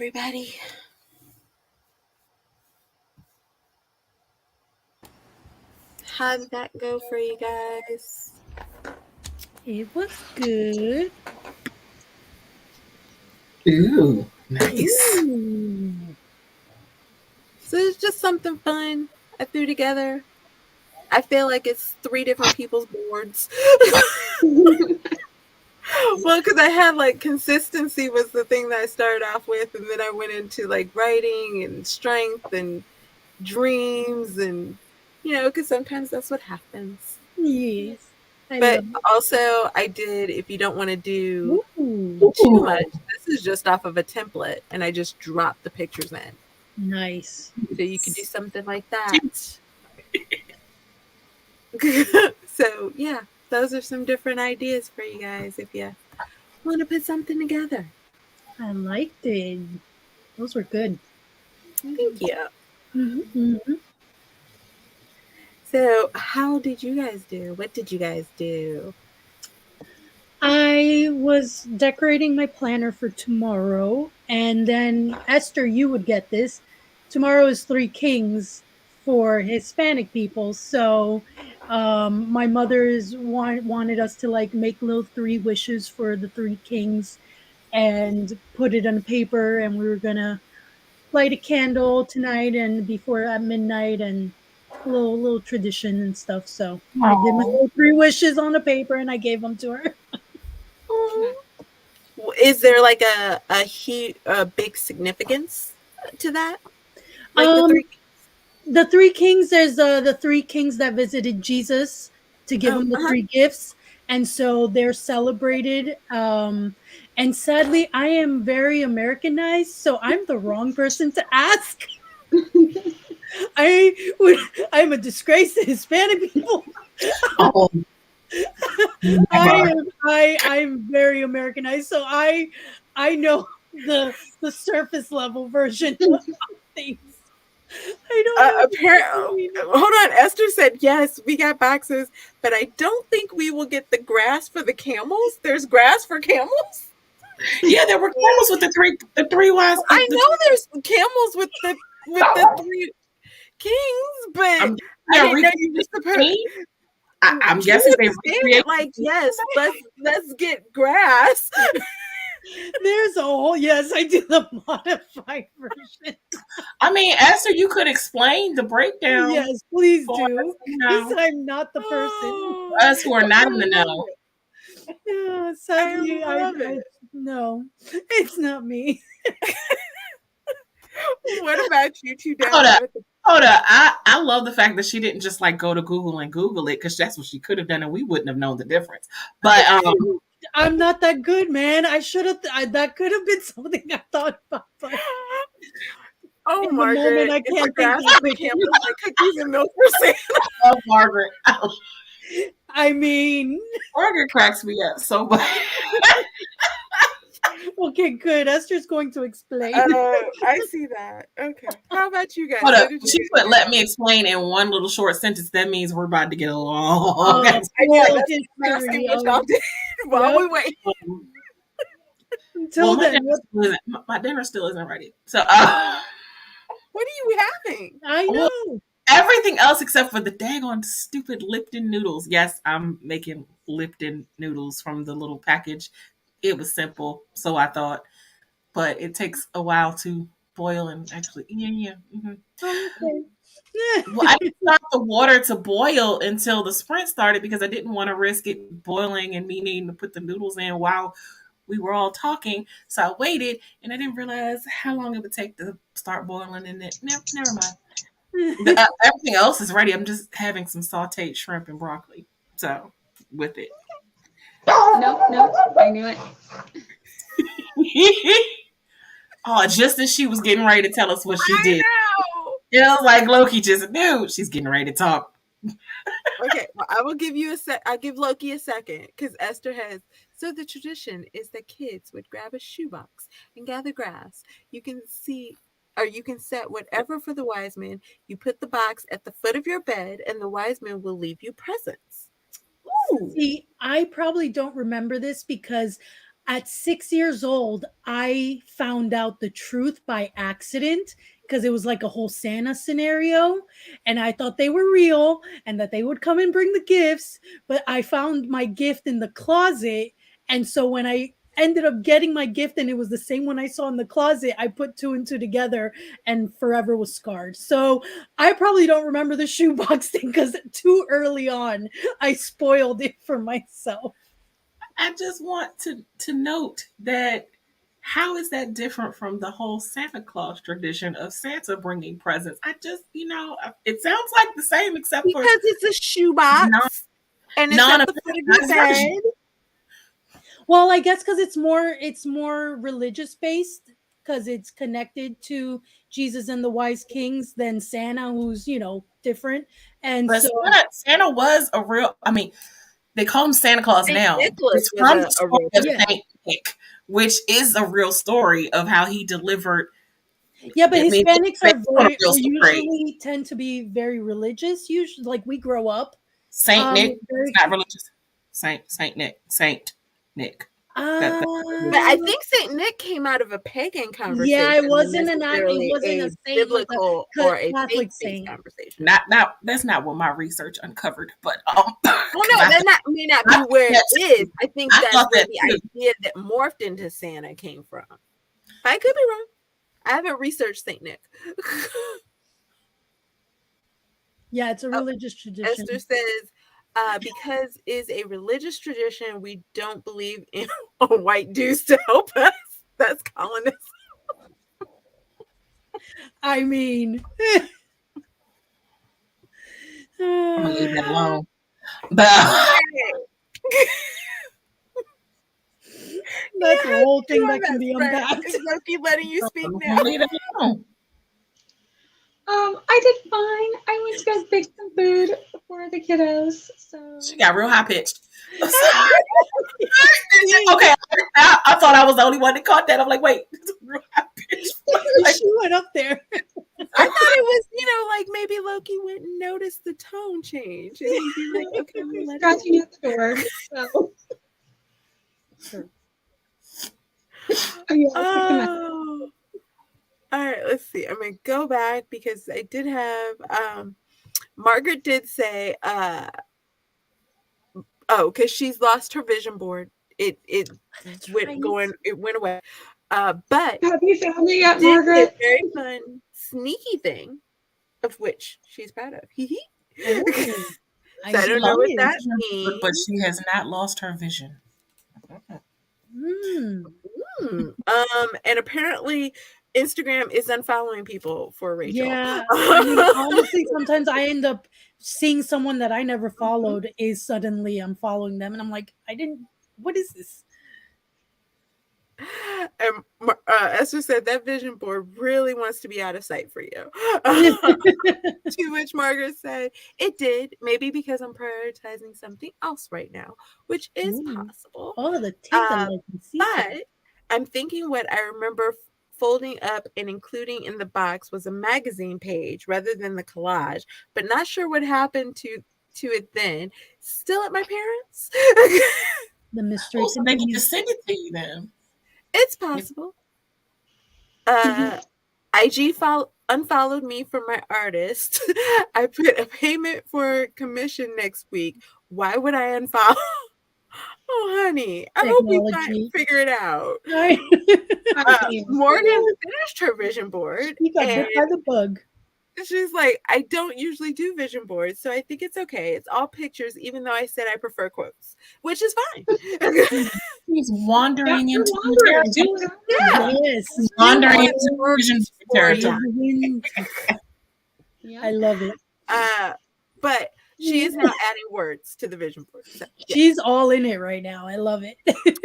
everybody. How did that go for you guys? It was good. Ooh, nice. Ooh. So it's just something fun I threw together. I feel like it's 3 different people's boards. Well, because I had like consistency was the thing that I started off with, and then I went into like writing and strength and dreams, and because sometimes that's what happens. Yes. I But love it. also, I did, if you don't want to do Ooh. too much, Ooh. this is just off of a template, and I just dropped the pictures in. Nice. So you could do something like that. So, yeah, those are some different ideas for you guys if you want to put something together. I liked it. Those were good. Thank you. Mm-hmm. So, how did you guys do? What did you guys do? I was decorating my planner for tomorrow, and then Esther, you would get this. Tomorrow is Three Kings for Hispanic people, so my mother's wanted us to like make little 3 wishes for the 3 kings and put it on paper, and we were gonna light a candle tonight and before at midnight and little tradition and stuff. So I did my Aw. little 3 wishes on the paper and I gave them to her. Is there like a big significance to that? Like the Um, 3 the 3 kings. There's the 3 kings that visited Jesus to give Oh, him the uh-huh. 3 gifts, and so they're celebrated. And sadly, I am very Americanized, so I'm the wrong person to ask. I would. I'm a disgrace to Hispanic people. Oh, never. I'm very Americanized, so I know the surface level version of things. I don't know Apparently, exactly. hold on. Esther said yes, we got boxes, but I don't think we will get the grass for the camels. There's grass for camels. Yeah, there were camels with the three wise. I know there's camels with the 3 kings, but I'm I they're didn't know recreating you were the supposed. scene. I'm She guessing they was saying it recreated the like scene. yes, let's get grass. There's a whole yes, I do the modified version. I mean, Esther, you could explain the breakdown Yes, please for us, do, because I'm not the person. Oh, for us who are not I in the love know. it. Yeah, I sadly, love I it. no, it's not me. What about you two down Hold there up. with the Hold up. I love the fact that she didn't just like go to Google and Google it because that's what she could have done and we wouldn't have known the difference. But I'm not that good, man. I should have. That could have been something I thought about, but Oh, in the moment, Margaret, I is the can't think grass that for the quickly. camels like cookies and milk for Santa? love Margaret. I mean, Margaret cracks me up so much. okay, good. Esther's going to explain. Oh, I see that. Okay. How about you guys? Hold What up. did you She guys put do? let me explain in one little short sentence. That means we're about to get along. Oh, Yeah, full that's what I'm asking history what of y'all did while yep. we wait. Well, Until then, what my dinner still isn't ready. So What are you having? I well, know. everything else except for the daggone stupid Lipton noodles. Yes, I'm making Lipton noodles from the little package. It was simple, so I thought, but it takes a while to boil and actually, yeah. Okay. Well, I didn't start the water to boil until the sprint started because I didn't want to risk it boiling and me needing to put the noodles in while we were all talking. So I waited and I didn't realize how long it would take to start boiling and it never mind. Everything else is ready. I'm just having some sauteed shrimp and broccoli. So with it. Nope, nope. I knew it. Oh, just as she was getting ready to tell us what she I did. know. It was like Loki just knew she's getting ready to talk. Okay, well, I will give you a sec. I'll give Loki a second because Esther has. So the tradition is that kids would grab a shoebox and gather grass. You can see, or you can set whatever for the wise men. You put the box at the foot of your bed, and the wise men will leave you presents. Ooh. See, I probably don't remember this because At 6 years old, I found out the truth by accident because it was like a whole Santa scenario. And I thought they were real and that they would come and bring the gifts. But I found my gift in the closet. And so when I ended up getting my gift and it was the same one I saw in the closet, I put two and two together and forever was scarred. So I probably don't remember the shoebox thing because too early on, I spoiled it for myself. I just want to note that how is that different from the whole Santa Claus tradition of Santa bringing presents? I just, it sounds like the same except for Because it's a shoebox and it's non at the foot of your bed. Well, I guess because it's more religious based because it's connected to Jesus and the wise kings than Santa, who's different. And But so Santa was a real. I mean, they call him Santa Claus Saint now. Nicholas It's was from the a story real of yeah. Saint Nick, which is a real story of how he delivered. Yeah, but I mean, Hispanics it's are based on a very real are story. usually tend to be very religious. Usually, like we grow up. Saint Nick is Very. not religious. Saint Nick. That But I Uh, think Saint Nick came out of a pagan yeah, conversation it than wasn't it necessarily wasn't a a saint. It was biblical a or a Catholic faith-based saint. conversation. not that's not what my research uncovered. But Well, no, that may not be I where thought it that is. I think I that's thought where that the too. idea that morphed into Santa came from. But I could be wrong. I haven't researched Saint Nick. Yeah, it's a Oh, religious tradition. Esther says, because is a religious tradition, we don't believe in white dudes to help us. That's colonists. I mean, I'm gonna leave that alone. But that's a whole You thing on that can that be spread? unpacked. Is Loki letting you speak I'm now? gonna leave that alone. I did fine. I went to go bake some food for the kiddos. So She got real high pitched. Okay, I thought I was the only one that caught that. I'm like, wait, real high pitched. Like, She went up there. I thought it was, like maybe Loki wouldn't notice the tone change. And he'd be like, okay, we'll let it scratching at the door. So oh, yeah, I'll take the message. Oh. All right, let's see. I'm gonna go back because I did have Margaret did say because she's lost her vision board. It That's went right. it went away. But Have you found it yet, did a Margaret? very fun sneaky thing of which she's proud of. Hee hee. Oh, So I don't know what that but means. she has not lost her vision. And apparently Instagram is unfollowing people for Rachel. Yeah, I mean, honestly, sometimes I end up seeing someone that I never followed is suddenly I'm following them, and I'm like, I didn't. What is this? And Esther said that vision board really wants to be out of sight for you. To which Margaret said, it did, maybe because I'm prioritizing something else right now, which is possible. Oh, the take a look and see. But I'm thinking what I remember folding up and including in the box was a magazine page rather than the collage, but not sure what happened to it then. Still at my parents'. The mystery. Oh, so they need to send it to you then. It's possible. IG unfollowed me from my artist. I put a payment for commission next week. Why would I unfollow? Oh, honey, I hope we figure it out. Morgan finished her vision board. She got bit by the bug. She's like, I don't usually do vision boards, so I think it's okay. It's all pictures, even though I said I prefer quotes, which is fine. He's wandering into Yes, wandering into vision territory. I love it. But she is now adding words to the vision board. So, yeah. She's all in it right now. I love it.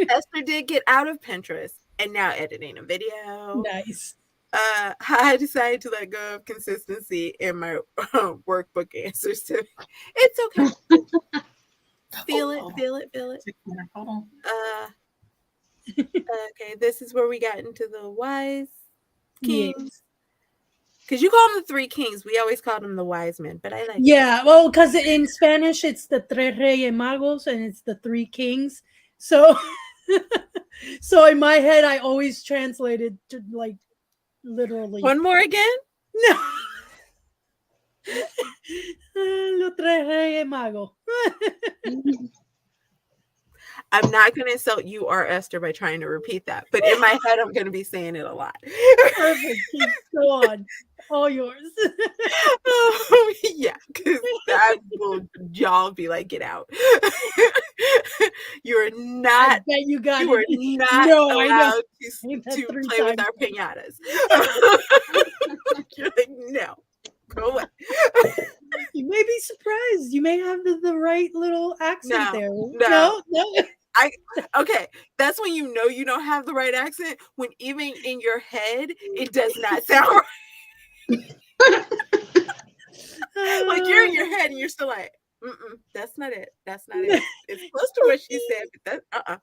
Esther did get out of Pinterest and now editing a video. Nice. I decided to let go of consistency in my workbook answers to it's okay. Feel it. Hold on. Okay, this is where we got into the wise kings. Because you call them the three kings. We always call them the wise men, but I like it. Well, because in Spanish it's the tres reyes magos and it's the three kings. So So in my head, I always translated to like literally. One more again? No. Los tres reyes magos. I'm not going to insult you or Esther by trying to repeat that, but in my head, I'm going to be saying it a lot. Perfect. Go on. All yours. Yeah, because that will y'all be like, get out. You're not. I bet you got You are it. not No, I know. allowed Ain't that to 3 play with times? our pinatas. You're like, no, go away. You may be surprised. You may have the right little accent No, there. no. No. Okay, that's when you know you don't have the right accent, when even in your head, it does not sound right. Like you're in your head and you're still like, that's not it. That's not it. It's close to what she said, but that's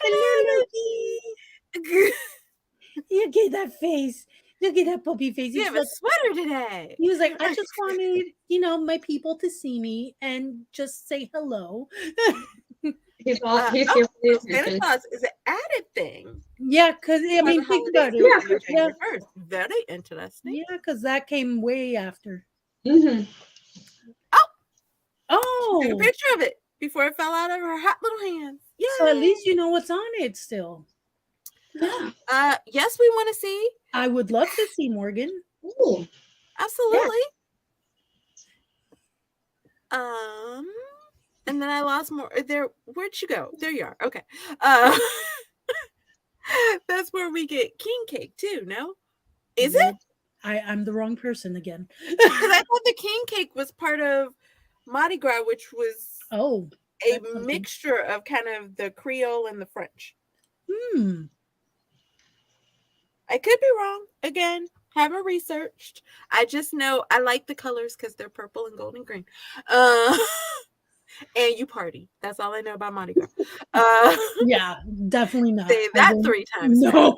Hello, Loki. Look at that face. Look at that puppy face. You have a sweater today. He was like, I just wanted, my people to see me and just say hello. He's here for the Santa attention. Claus is an added thing. Yeah, because I mean, think about it. Yeah, for January 1st. Very interesting. Yeah, because that came way after. Mm-hmm. Took a Oh, picture of it before it fell out of her hot little hands. Yeah. so at least you know what's on it still. Yeah. Yes, we want to see. I would love to see Morgan. Ooh. Absolutely. And then I lost more there. Where'd you go? There you are. Okay. That's where we get king cake too, no? Is it? I'm the wrong person again. Because I thought the king cake was part of Mardi Gras, which was a mixture of kind of the Creole and the French. I could be wrong. Again, haven't researched. I just know I like the colors because they're purple and gold and green. And you party. That's all I know about Mardi Gras. Yeah, definitely not. Say that 3 times. No.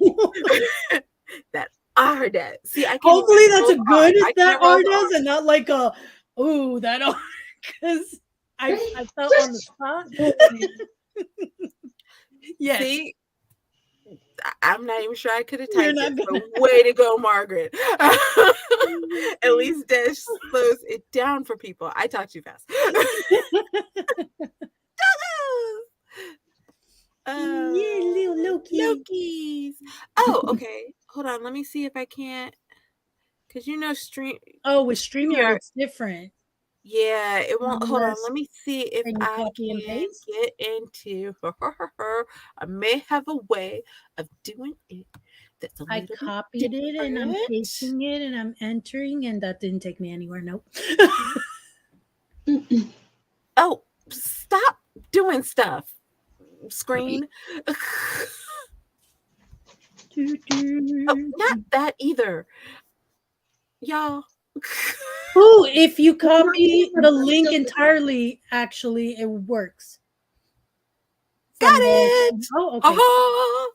That R does. See, I can hopefully that's a good that R does R. and not like a that R, because I felt on the spot. Yes. See, I'm not even sure I could have typed it. But way to go, Margaret. At least Des slows it down for people. I talk too fast. Yeah, little Loki's. Oh, okay. Hold on. Let me see if I can't. Because stream. Oh, with StreamYard, it's different. Yeah, it won't. Hold on. Let me see if I can get into. I may have a way of doing it. That's a I copied it and I'm pasting it and I'm entering, and that didn't take me anywhere. Nope. Oh, stop doing stuff. Screen. Not that either. Y'all. Oh, if you copy the link entirely, actually, it works. Got it. Oh,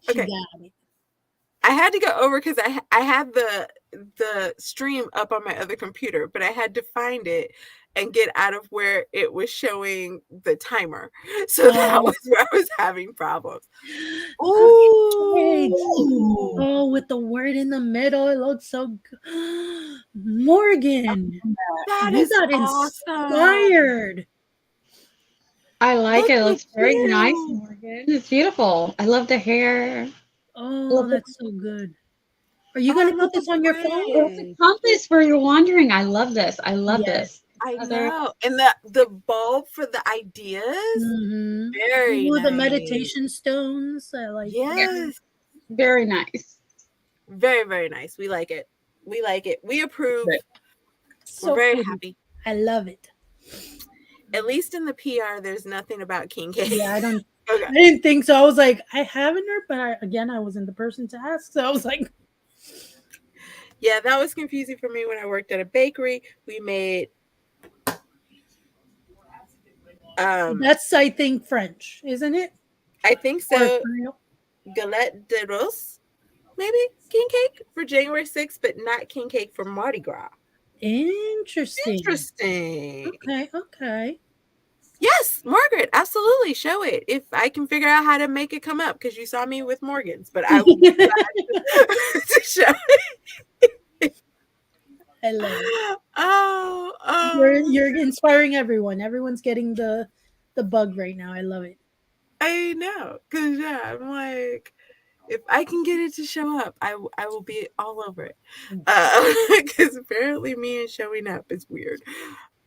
okay. Okay. Got it. I had to go over because I had the stream up on my other computer, but I had to find it and get out of where it was showing the timer. So that was where I was having problems. Oh, with the word in the middle, it looks so good. Morgan, that is inspired. I like it. It looks very nice, Morgan. It's beautiful. I love the hair. Oh, that's so good. Are you going to put this on your phone? It's a compass where you're wandering. I love this. I love this. I know. And the bulb for the ideas. Mm-hmm. Very nice. The meditation stones. I like Yes. Very nice. Very, very nice. We like it. We like it. We approve. So we're very happy. I love it. At least in the PR, there's nothing about king cake. Yeah, I didn't think so. I was like, I haven't heard, but I wasn't the person to ask. So I was like, yeah, that was confusing for me when I worked at a bakery. We made that's, I think, French, isn't it? I think so. Galette de Rose, maybe king cake for January 6th, but not king cake for Mardi Gras. Interesting. Okay. Yes, Margaret, absolutely. Show it. If I can figure out how to make it come up, because you saw me with Morgan's, but I will be glad to show it. I love it. Oh, You're inspiring everyone. Everyone's getting the bug right now. I love it. I know. Because, yeah, I'm like, if I can get it to show up, I will be all over it. Because apparently me and showing up is weird.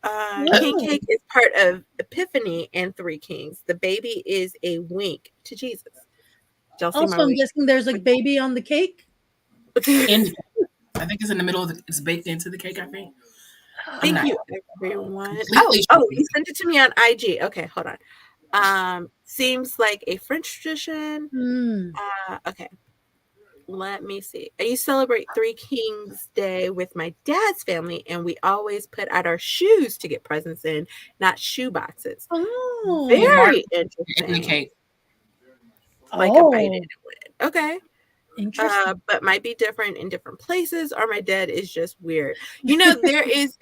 King Yeah. Cake is part of Epiphany and Three Kings. The baby is a wink to Jesus. Did y'all see my Also, I'm wink? guessing there's like baby on the cake. In I think it's in the middle of it's baked into the cake. I think. I'm Thank not you, everyone. completely Oh, sure. you sent it to me on IG. Okay, hold on. Seems like a French tradition. Mm. Okay. Let me see. I used to celebrate Three Kings Day with my dad's family, and we always put out our shoes to get presents in, not shoe boxes. Oh. Yeah, Mark Very in the interesting. cake. Like a bite Oh. into it. Okay. Interesting. But might be different in different places, or my dad is just weird. You know, there is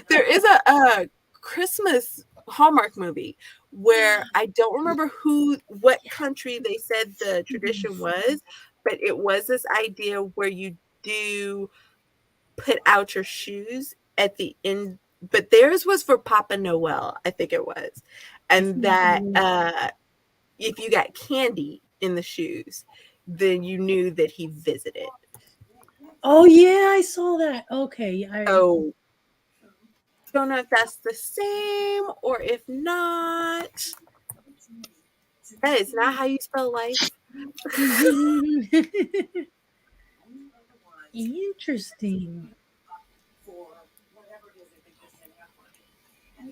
a Christmas Hallmark movie where I don't remember what country they said the tradition was, but it was this idea where you do put out your shoes at the end, but theirs was for Papa Noel, I think it was. And that if you got candy in the shoes, then you knew that he visited. Oh yeah, I saw that. Okay. So don't know if that's the same or if not. That is not how you spell life. Interesting.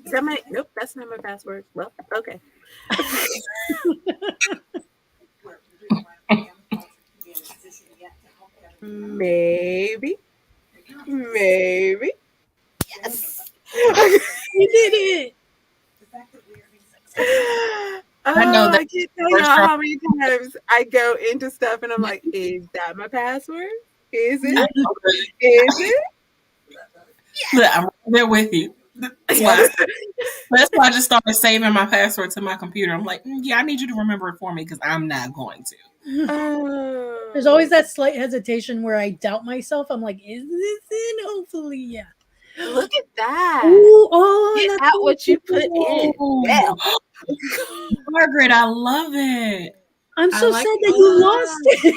Is that my nope, that's not my password. Well, okay. Maybe. Maybe. Yes. You did it. I know I that can't tell first y'all try. how many times I go into stuff and I'm like, is that my password? Is I it? know that. Is it? Look, I'm right there with you. That's why I just started saving my password to my computer. I'm like, yeah, I need you to remember it for me because I'm not going to. There's always Oh, that slight hesitation where I doubt myself. I'm like, is this it? Hopefully, yeah. look at that. Ooh, oh, Get that's out so what you put in. Yeah. Oh, Margaret, I love it. I'm I so like sad it that a you lot. lost it.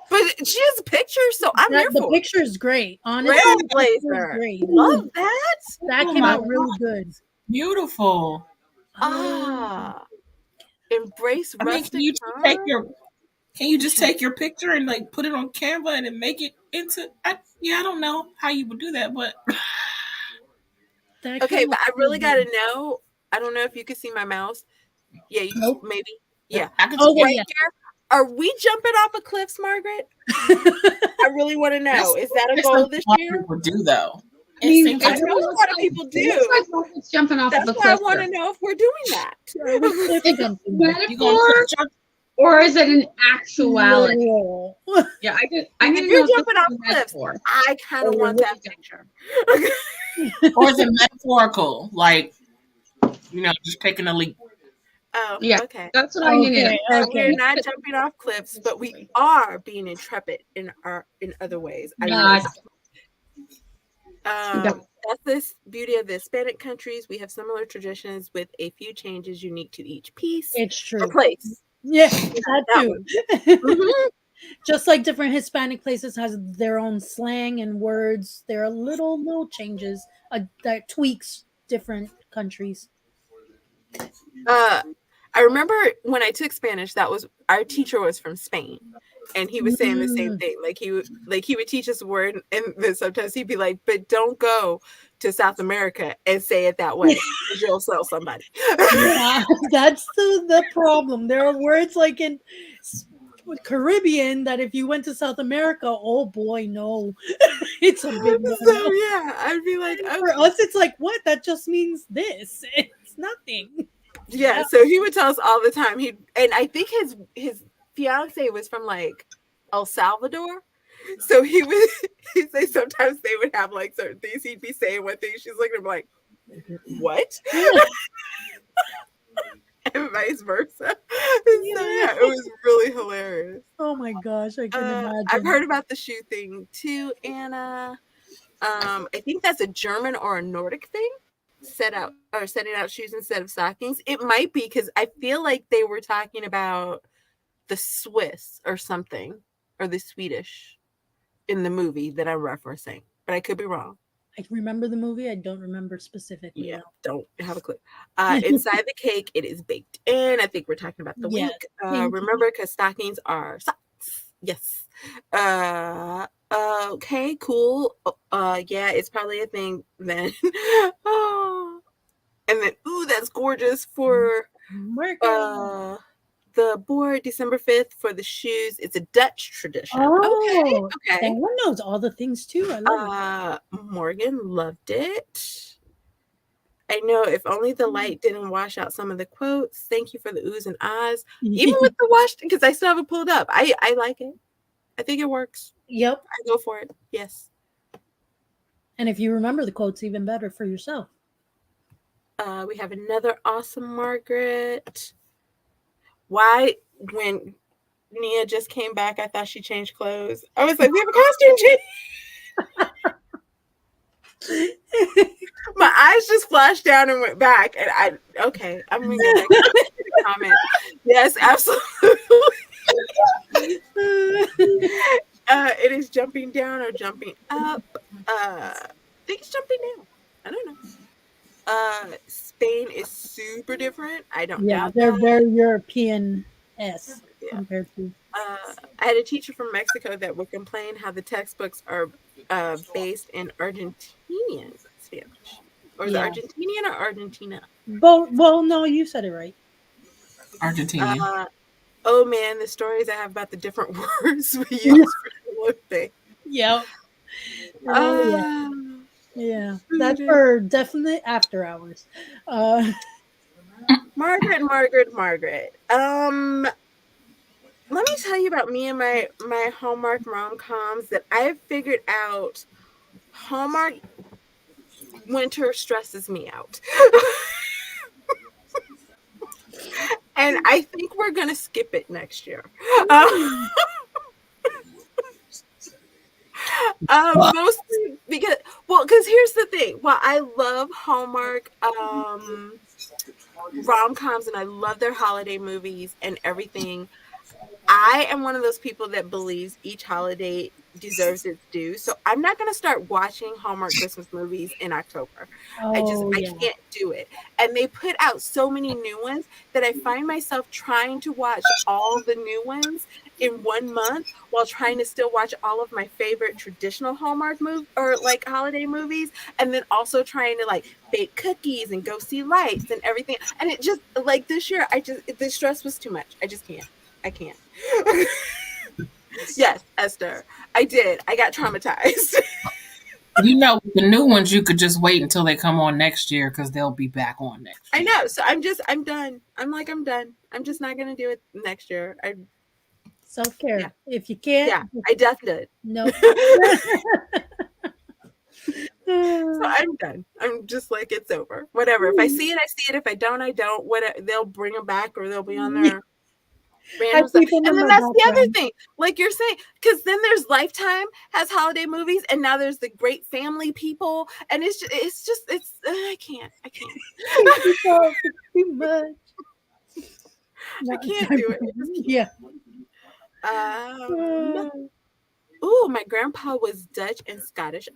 But she has pictures, so I'm here The for it. picture is great. Honestly, the picture is Trailblazer. great. Love that. That Oh came my out God, really good. beautiful. Ah. Embrace I mean, can rustic you just take charm. your can you just take your picture and like put it on Canva and then make it into yeah, I don't know how you would do that, but That Okay, came but out I really really gotta good. know. I don't know if you can see my mouse. Yeah, Nope. maybe. Yeah. I can see Okay, it. Right yeah. here. Are we jumping off of cliffs, Margaret? I really want to know. That's Is that a that's goal something this a lot of year? people do though. I It mean, seems I like it know really a looks lot of like people it looks do. like Rocket's jumping off of That's a why I cliff want to here. know if we're doing that. Are we cliff Is it jumping? you gonna metaphor jump. or is it an actuality? Literal. Yeah, I need If to you're know if this jumping is off a cliffs, metaphor I kind or of you're want that really picture. Or is it metaphorical? Like, just taking a leap. Oh, Yeah, okay. that's what I need to know. Okay, That we're okay. not jumping off cliffs, but we are being intrepid in other ways. I Yes. like. God, That's this beauty of the Hispanic countries. We have similar traditions with a few changes unique to each piece It's or true. place. Yeah, that That too. one. Mhm. Just like different Hispanic places has their own slang and words, there are little changes that tweaks different countries. Uh, I remember when I took Spanish, that was our teacher was from Spain, and he was saying the same Mm. thing. Like he would teach us a word, and then sometimes he'd be like, "But don't go to South America and say it that way, because you'll sell somebody." Yeah, that's the problem. There are words like in Caribbean that if you went to South America, oh boy, no, it's a big no So no. yeah, I'd be like, For okay. us, it's like what? That just means this. It's nothing. Yeah, so he would tell us all the time. And I think his fiance was from like El Salvador. So he would he'd say sometimes they would have like certain things. He'd be saying one thing, she's looking at him like, what? Yeah. And vice versa. So yeah, it was really hilarious. Oh my gosh, I can I've imagine. heard about the shoe thing too, Anna. I think that's a German or a Nordic thing. Set out or setting out shoes instead of stockings. It might be because I feel like they were talking about the Swiss or something, or the Swedish in the movie that I'm referencing, but I could be wrong. I remember the movie. I don't remember specifically Yeah, though. don't have a clue. Inside the cake, it is baked in. I think we're talking about the Yes. wink. Thank you. Remember, because stockings are socks. Yes. Okay, cool. Yeah, it's probably a thing then. Oh, and then, ooh, that's gorgeous for Working. the board, December 5th for the shoes. It's a Dutch tradition. Okay, Oh, that okay. one knows all the things too. I love Morgan loved it. I know, if only the light didn't wash out some of the quotes. Thank you for the oohs and ahs. Even it. with the wash, because I still have it pulled up. I like it. I think it works. Yep. I go for it. Yes. And if you remember the quotes, even better for yourself. We have another awesome Margaret. Why, when Nia just came back, I thought she changed clothes. I was like, we have a costume change. My eyes just flashed down and went back. And I'm going to go back to the comment. Yes, absolutely. It is jumping down or jumping up. I think it's jumping down. I don't know. Spain is super different. I don't Yeah, doubt they're that. very European-esque Yeah. compared to. I had a teacher from Mexico that would complain how the textbooks are based in Argentinian Spanish. Or is it Yeah. Argentinian or Argentina? Both. Well, no, you said it right. Argentinian. Oh man, the stories I have about the different words we use for the one thing. Yep. Oh yeah. Yeah. That's for definite after hours. Margaret. Let me tell you about me and my Hallmark rom-coms that I have figured out. Hallmark winter stresses me out. And I think we're gonna skip it next year. Mostly because here's the thing. While I love Hallmark rom-coms and I love their holiday movies and everything, I am one of those people that believes each holiday deserves its due. So I'm not going to start watching Hallmark Christmas movies in October. Oh I yeah. can't do it. And they put out so many new ones that I find myself trying to watch all the new ones in 1 month while trying to still watch all of my favorite traditional Hallmark movie or like holiday movies, and then also trying to like bake cookies and go see lights and everything. And it just like this year, the stress was too much. I just can't. I can't. Yes, Esther, I did. I got traumatized. You know, the new ones you could just wait until they come on next year because they'll be back on next I year. know. So I'm done. I'm done. I'm just not gonna do it next year. Self-care. Yeah. If you can't, Yeah, I definitely did. nope. So I'm done. I'm just like, it's over. Whatever. If I see it, I see it. If I don't, I don't. Whatever. They'll bring them back or they'll be on there. I Random stuff. keep them And in then my that's the other background. thing, like you're saying, because then there's Lifetime has holiday movies, and now there's the Great Family People, and I can't. People, it's too much. No, I can't do it. Yeah. Ooh, my grandpa was Dutch and Scottish.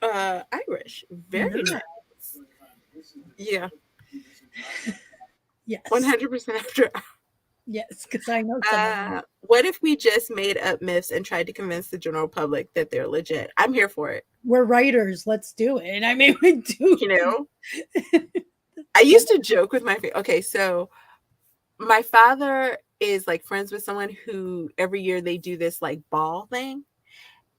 Irish. Very Nice. nice. Yeah, Yes. 100% after. Yes, because I know someone. What if we just made up myths and tried to convince the general public that they're legit? I'm here for it. We're writers. Let's do it. And I mean, we do. You know, I used to joke with okay, so my father is like friends with someone who every year they do this like ball thing,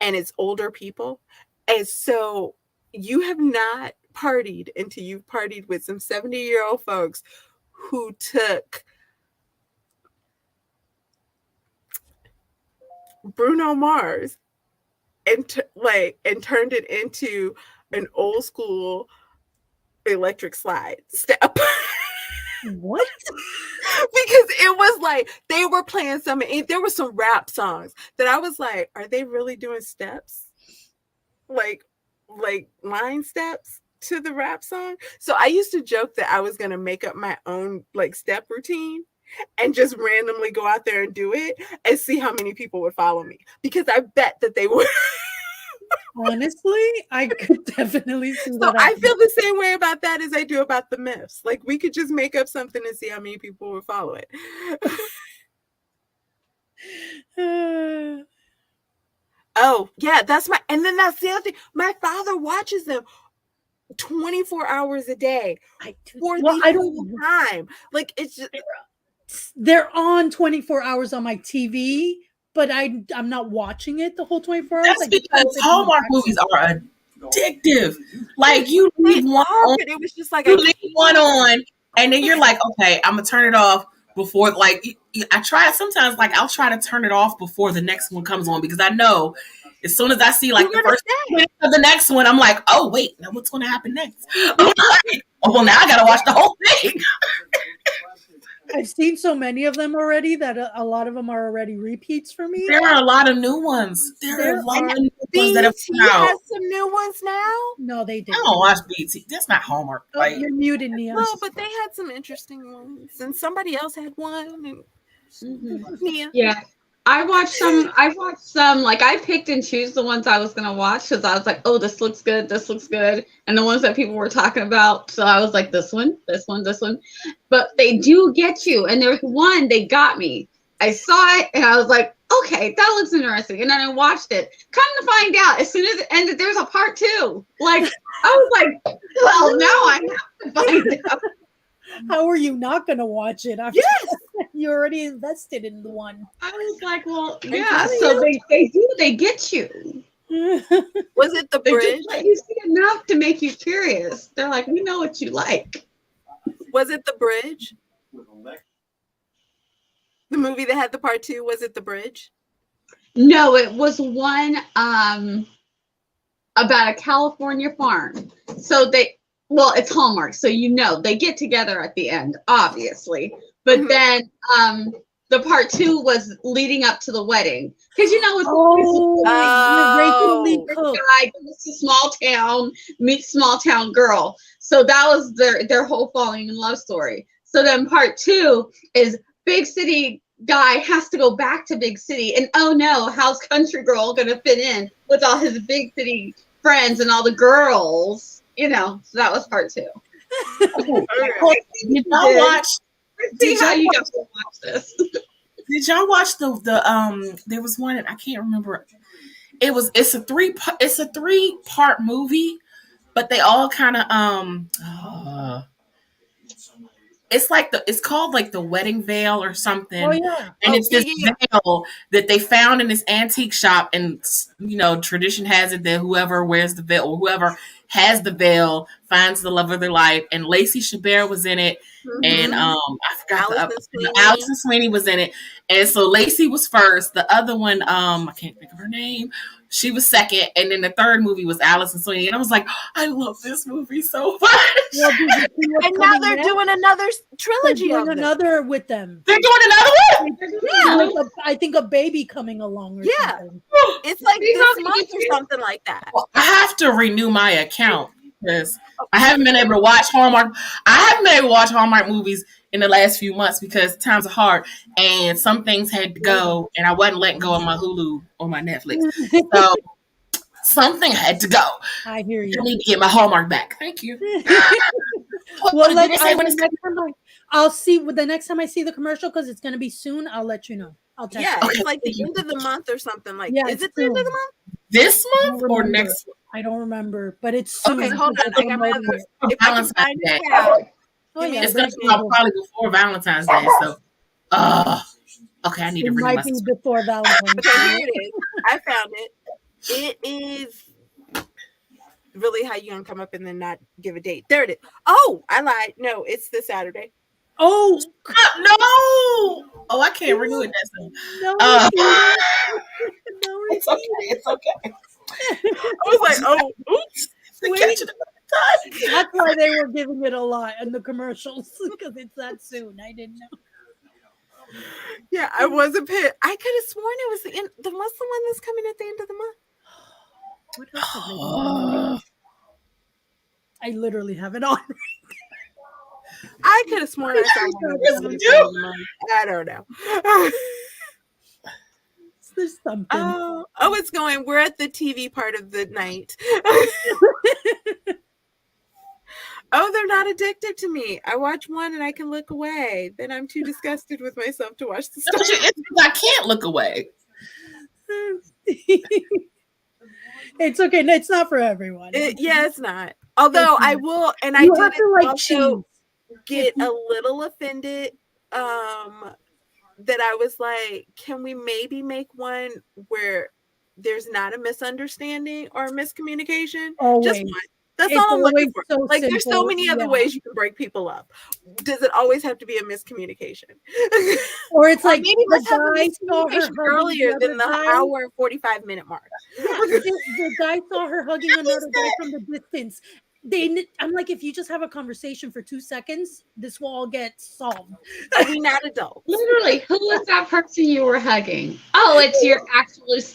and it's older people. And so you have not partied until you've partied with some 70-year-old folks who took Bruno Mars and turned it into an old school electric slide step. What? Because it was like they were playing some, there were some rap songs that I was like, are they really doing steps? Like line steps to the rap song? So I used to joke that I was going to make up my own like step routine and just randomly go out there and do it and see how many people would follow me, because I bet that they would. Honestly, I could definitely see So that. I feel the same way about that as I do about the myths. Like we could just make up something and see how many people would follow it. Oh, yeah, and then that's the other thing. My father watches them 24 hours a day for the whole time. Like it's just, they're on 24 hours on my TV, but I'm not watching it the whole 24 hours. That's because Hallmark movies are addictive. Like you leave one on, it was just like you leave one on, and then you're like, okay, I'm gonna turn it off before. Like I try sometimes, like I'll try to turn it off before the next one comes on, because I know as soon as I see like the first minute of the next one, I'm like, oh wait, now what's going to happen next? I'm like, oh well, now I gotta watch the whole thing. I've seen so many of them already that a lot of them are already repeats for me. There are a lot of new ones. There are a lot of new ones that have come out. Has some new ones now. No, they didn't. I don't watch BT. That's not Hallmark. Oh, like, you're muted, Nia. No, but they had some interesting ones, and somebody else had one. And Nia. Yeah. I watched some, like I picked and choose the ones I was going to watch, because I was like, oh, this looks good. And the ones that people were talking about. So I was like, this one. But they do get you. And there's one, they got me. I saw it and I was like, okay, that looks interesting. And then I watched it. Come to find out, as soon as it ended, there's a part 2. Like, I was like, well, now I have to find out. How are you not going to watch it? Yes. You already invested in the one. I was like, well, yeah. So they get you. Was it the bridge? Just let you see enough to make you curious. They're like, we know what you like. Was it the bridge? The movie that had the part 2, was it the bridge? No, it was one about a California farm. So it's Hallmark, so they get together at the end, obviously. But then the part 2 was leading up to the wedding, because with guy goes to small town, meets small town girl. So that was their whole falling in love story. So then part 2 is big city guy has to go back to big city, and oh no, how's country girl gonna fit in with all his big city friends and all the girls? So that was part 2. Did y'all watch? Did y'all watch this? Did y'all watch the there was one, I can't remember. It's a 3-part movie, but they all kind of it's called like the wedding veil or something. Oh yeah. And it's this veil that they found in this antique shop, and tradition has it that whoever wears the veil, or whoever has the veil, finds the love of their life. And Lacey Chabert was in it, and I forgot Allison Sweeney was in it. And so Lacey was first. The other one, I can't think of her name. She was second, and then the third movie was Allison Sweeney, and I was like, I love this movie so much. Well, and now they're doing another trilogy. They're doing another with them. They're doing another one. Yeah, like I think a baby coming along. Or something. It's like this month or something like that. Well, I have to renew my account because I haven't been able to watch Hallmark. I haven't been able to watch Hallmark movies in the last few months because times are hard, and some things had to go, and I wasn't letting go of my Hulu or my Netflix. So something had to go. I hear you. I need to get my Hallmark back. Thank you. Well, I'll see the next time I see the commercial, because it's going to be soon. I'll let you know. I'll text you. It's like the end of the month or something like. Yeah, is it the end of the month? This month or next? I don't remember, but it's soon. Okay, hold on. I got my other. Valentine's Day. Oh, yeah, it's going to come out probably before Valentine's Day. So, okay, I need to renew my. It might be before Valentine's Day. Okay, here it is. I found it. It is really how you gonna come up and then not give a date. There it is. Oh, I lied. No, it's this Saturday. Oh no! Oh, I can't renew it. No, it's okay. It's okay. I was like, oh, oops. Wait. That's why they were giving it a lot in the commercials because it's that soon. I didn't know. Yeah, I wasn't pit. I could have sworn it was the what's the one that's coming at the end of the month? What else have they been coming? I literally have it on. I could have sworn I saw one of them at the end of the month. I don't know. There's something. Oh, it's going. We're at the TV part of the night. Oh, they're not addicted to me. I watch one and I can look away. Then I'm too disgusted with myself to watch the stuff. I can't look away. It's okay. No, it's not for everyone. It's not. Although I will, and I did also get a little offended that I was like, can we maybe make one where there's not a misunderstanding or a miscommunication? Always. Just one. That's all I'm looking for. So like, there's so many other ways you can break people up. Does it always have to be a miscommunication? Or it's like maybe let's have a miscommunication earlier than the hour and 45-minute mark. Yeah, the guy saw her hugging another guy from the distance. I'm like, if you just have a conversation for 2 seconds, this will all get solved. Are we not adults? Literally, who was that person you were hugging? Oh, it's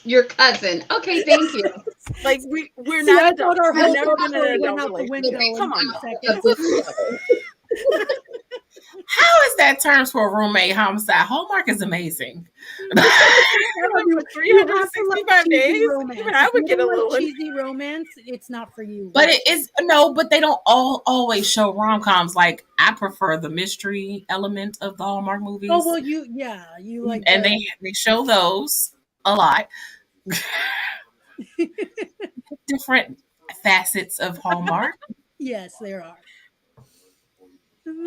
your cousin. Okay, thank you. Like we're not adults. Our whole never been an went adult out the window. Come on. How is that terms for a roommate homicide? Hallmark is amazing. 365 days. Even I would get a little cheesy romance. It's not for you. But it is but they don't always show rom-coms. Like, I prefer the mystery element of the Hallmark movies. Oh well, you like, and they show those a lot. Different facets of Hallmark. Yes, there are.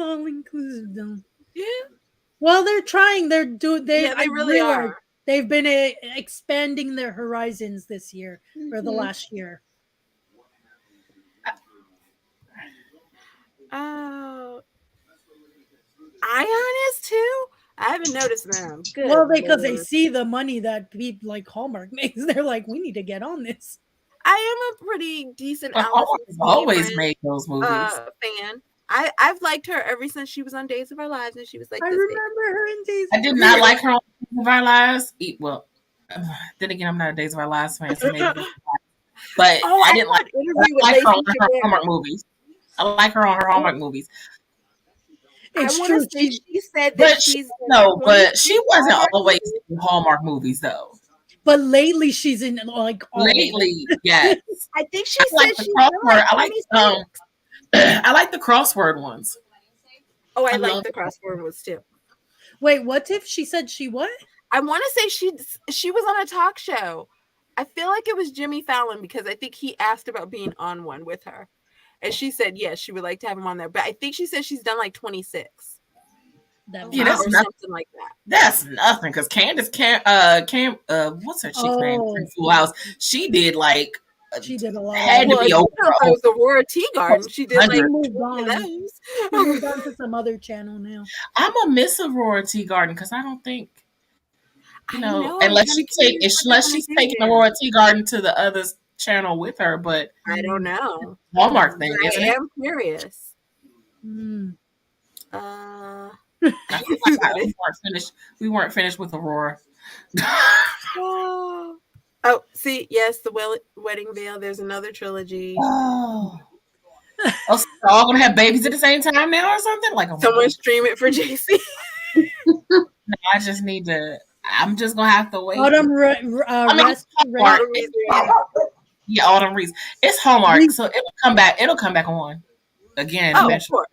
All inclusive, though. Yeah. Well, they're trying. They really are. They've been expanding their horizons this year for the last year. Oh, Ion is too. I haven't noticed them. Good. Well, because they see the money that people like Hallmark makes, they're like, we need to get on this. I am a pretty decent Hallmark has always made those movies. Fan. I've liked her ever since she was on Days of Our Lives, and she was like, I remember her in Days. I did not like her on Days of Our Lives. Well, then again, I'm not a Days of Our Lives fan, so maybe. But I didn't like her on her Hallmark movies. I like her on her Hallmark movies. It's true. She said that but she wasn't always in Hallmark movies though. But lately, she's in like lately, yes. I think she said she crossword. I like the crossword ones. Oh, I like the crossword ones too. Wait, what if she said she what? I want to say she was on a talk show. I feel like it was Jimmy Fallon because I think he asked about being on one with her. And she said, yes, she would like to have him on there. But I think she said she's done like 26. That's something like that. That's nothing. Because Candace what's her chick's name? Full House. She did like she did a lot. Had to be over. It was Aurora Teagarden. She did like moved on. Moved on to some other channel now. I'm a miss Aurora Teagarden because I don't think unless she's taking Aurora Teagarden to the other channel with her, but I don't know. Hallmark thing, isn't it? I am curious. I feel like we weren't finished with Aurora. Oh, see, yes, the Wedding Veil. There's another trilogy. Oh, so they're all gonna have babies at the same time now, or something? Like someone stream it for JC. No, I just need to. I'm just gonna have to wait. Autumn Yeah, Autumn Reese. It's Hallmark, so it'll come back. It'll come back on again. Oh, of course.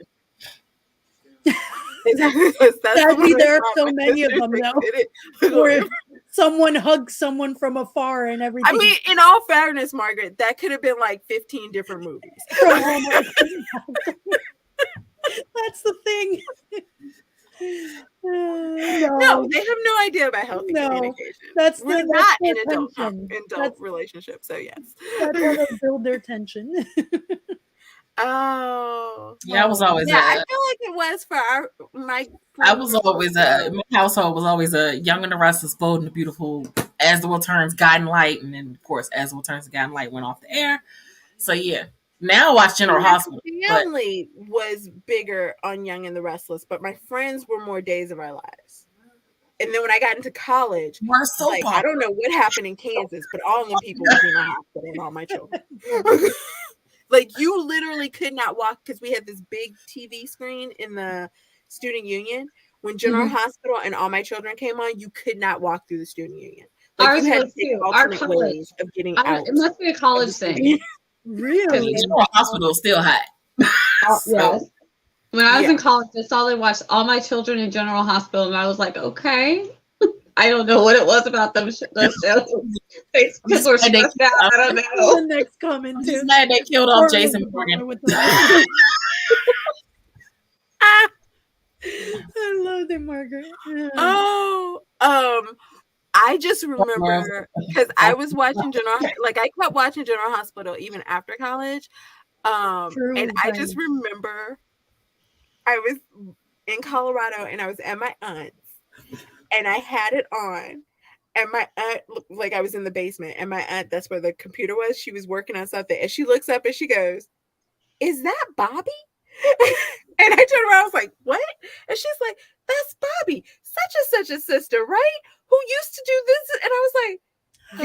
Sadly, there are so many of them now. Where someone hugs someone from afar and everything. I mean, in all fairness, Margaret, that could have been like 15 different movies. That's the thing. No, they have no idea about healthy communication. We're not in adult relationships, so yes. That's how they build their tension. Oh, yeah, I was always. Yeah, I feel like it was for my. I was always my household was always a Young and the Restless, Bold and the Beautiful, As the World Turns, Guiding Light, and then of course As the World Turns, Guiding Light went off the air. So yeah, Now I watch General My Hospital, but family was bigger on Young and the Restless, but my friends were more Days of Our Lives. And then when I got into college, we're soap I opera. don't know what happened in Kansas, but all of them people was in a hospital and all my children. You literally could not walk because we had this big TV screen in the student union. When General Hospital and All My Children came on, you could not walk through the student union. Ours You had to was take too. Our alternate college. ways of getting out. It must be a college thing. Really? General Hospital is still hot. Yes. When I was in college, that's all I watched. All My Children in General Hospital, and I was like, okay. I don't know what it was about those shows. Kids were stressed out. I don't know. The next comment. I'm just mad they killed off Jason Morgan. I love it, Margaret. Oh, I just remember because I was watching I kept watching General Hospital even after college. And I just remember I was in Colorado and I was at my aunt's and I had it on. And my aunt looked like I was in the basement. And my aunt, that's where the computer was. She was working on something. And she looks up and she goes, "Is that Bobby?" And I turned around, I was like, "What?" And she's like, "That's Bobby, such a sister, right? Who used to do this?" And I was like,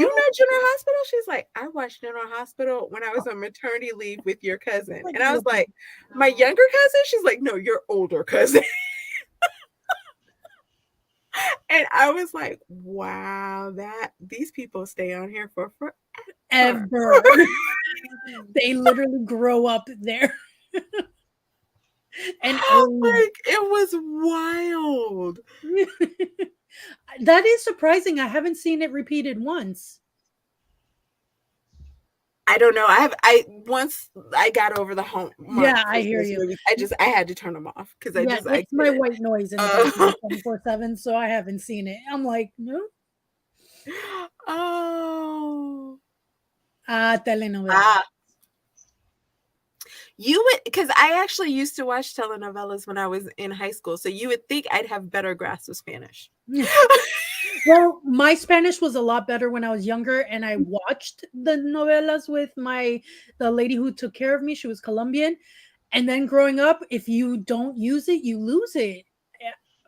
"You know General Hospital?" She's like, "I watched General Hospital when I was on maternity leave with your cousin." And I was like, "My younger cousin?" She's like, "No, your older cousin." And I was like, wow, these people stay on here for forever. They literally grow up there. And it was wild. That is surprising. I haven't seen it repeated once. I don't know. Once I got over the home. Yeah, I hear you. Movies, I had to turn them off because it's my white noise in the 24/7, so I haven't seen it. I'm like, no. Oh. Telenovela. You would, because I actually used to watch telenovelas when I was in high school, so you would think I'd have better grasp of Spanish. Well, my Spanish was a lot better when I was younger, and I watched the novelas with the lady who took care of me. She was Colombian, and then growing up, if you don't use it, you lose it.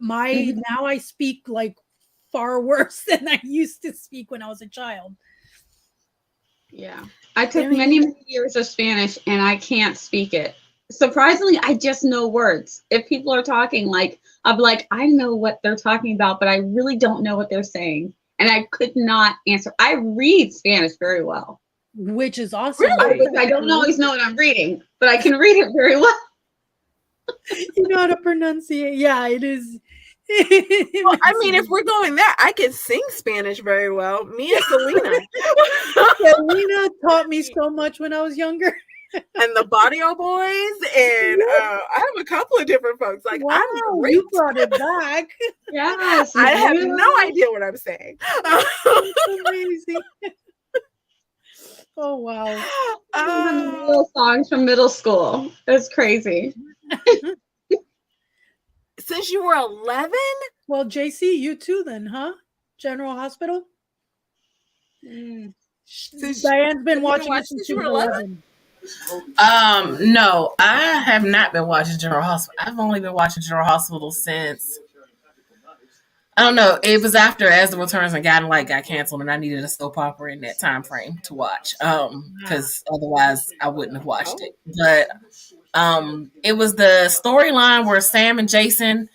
Now I speak like far worse than I used to speak when I was a child. Yeah, I took many years of Spanish, and I can't speak it. Surprisingly, I just know words. If people are talking, I'm like, I know what they're talking about, but I really don't know what they're saying. And I could not answer. I read Spanish very well. Which is awesome. Really? I don't always know what I'm reading, but I can read it very well. You know how to pronunciate. Yeah, it is. Well, I mean, if we're going there, I can sing Spanish very well. Me and Selena. Selena taught me so much when I was younger. And the Barrio Boys, and I have a couple of different folks. Wow, I'm great. You brought it back. Yes, I have no idea what I'm saying. Amazing. Oh wow! Little songs from middle school. That's crazy. Since you were 11? Well, JC, you too then, huh? General Hospital? Diane's been watching it since you were 11? No, I have not been watching General Hospital. I've only been watching General Hospital since, I don't know, it was after As the Returns and got canceled, and I needed a soap opera in that time frame to watch. Because otherwise I wouldn't have watched it. But it was the storyline where Sam and Jason,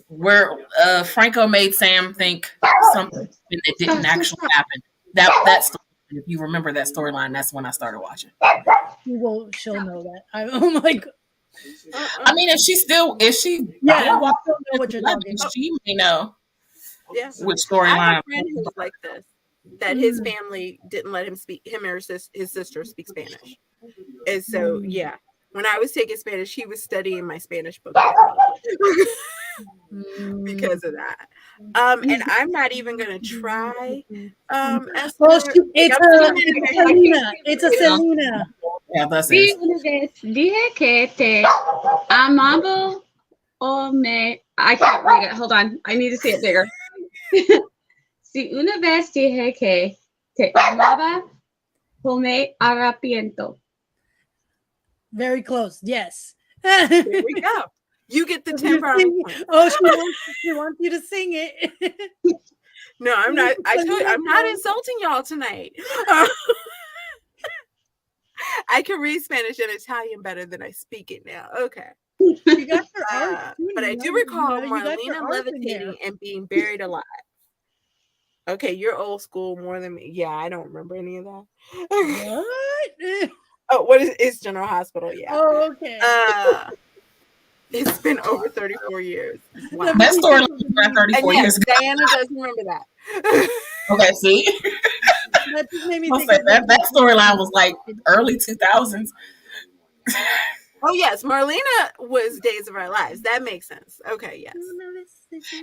where Franco made Sam think something that didn't actually happen. That story, if you remember that storyline, that's when I started watching. She'll know that. I'm like, I mean, if she, yeah, I know what you're talking about. She may know. Yeah. Which storyline? I have a friend who was like this. That his family didn't let him speak. Him or his sister speak Spanish, and so yeah. When I was taking Spanish, he was studying my Spanish book because of that. And I'm not even gonna try. It's a Selena. Yeah, that's it. Dije que te amaba o me. I can't read it. Hold on. I need to see it bigger. Si una vez dije que te amaba o me arrepiento. Very close. Yes. There we go. You get the 10 brownie points. Oh, she wants you to sing it. No, I'm not. I told you, I'm not insulting y'all tonight. I can read Spanish and Italian better than I speak it now. Okay. You got your art too, but I do recall you got your Marlena art in there. levitating and being buried alive. Okay, you're old school more than me. Yeah, I don't remember any of that. What? Oh, what is it's General Hospital? Yeah. Oh, okay. It's been over 34 years. Wow. That story was about 34 years ago. Diana doesn't remember that. Okay, see? That just made me think that storyline was like early 2000s. Oh, yes. Marlena was Days of Our Lives. That makes sense. Okay, yes.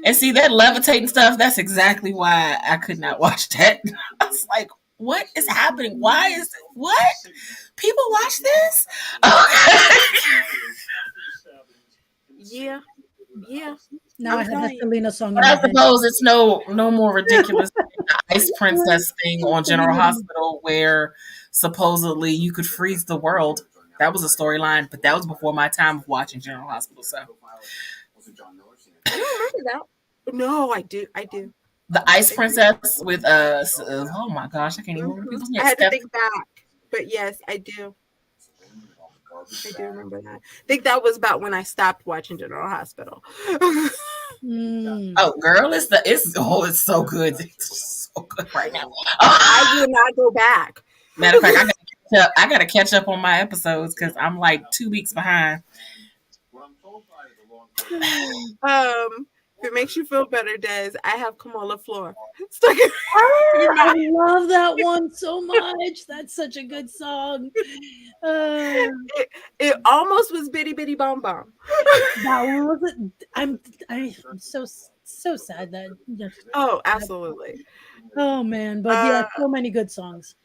And see, that levitating stuff, that's exactly why I could not watch that. I was like, what is happening? Why is it? What? People watch this? Yeah. Now I have the Selena song. But I suppose it's no more ridiculous than the Ice Princess thing on General Hospital, where supposedly you could freeze the world. That was a storyline, but that was before my time of watching General Hospital. So I don't remember that. No, I do. The Ice Princess with oh my gosh, I can't even remember people's names. I had to think back, but yes, I do. I do remember that. I think that was about when I stopped watching General Hospital. Oh, girl, it's so good. It's so good right now. I will not go back. Matter of fact, I gotta catch up on my episodes because I'm like 2 weeks behind. If it makes you feel better, Des, I have Kamola Floor stuck in I love that one so much. That's such a good song. It almost was Bitty Bitty Bomb Bomb. That one wasn't. I'm so sad that. Oh, absolutely. Oh man, but yeah, so many good songs.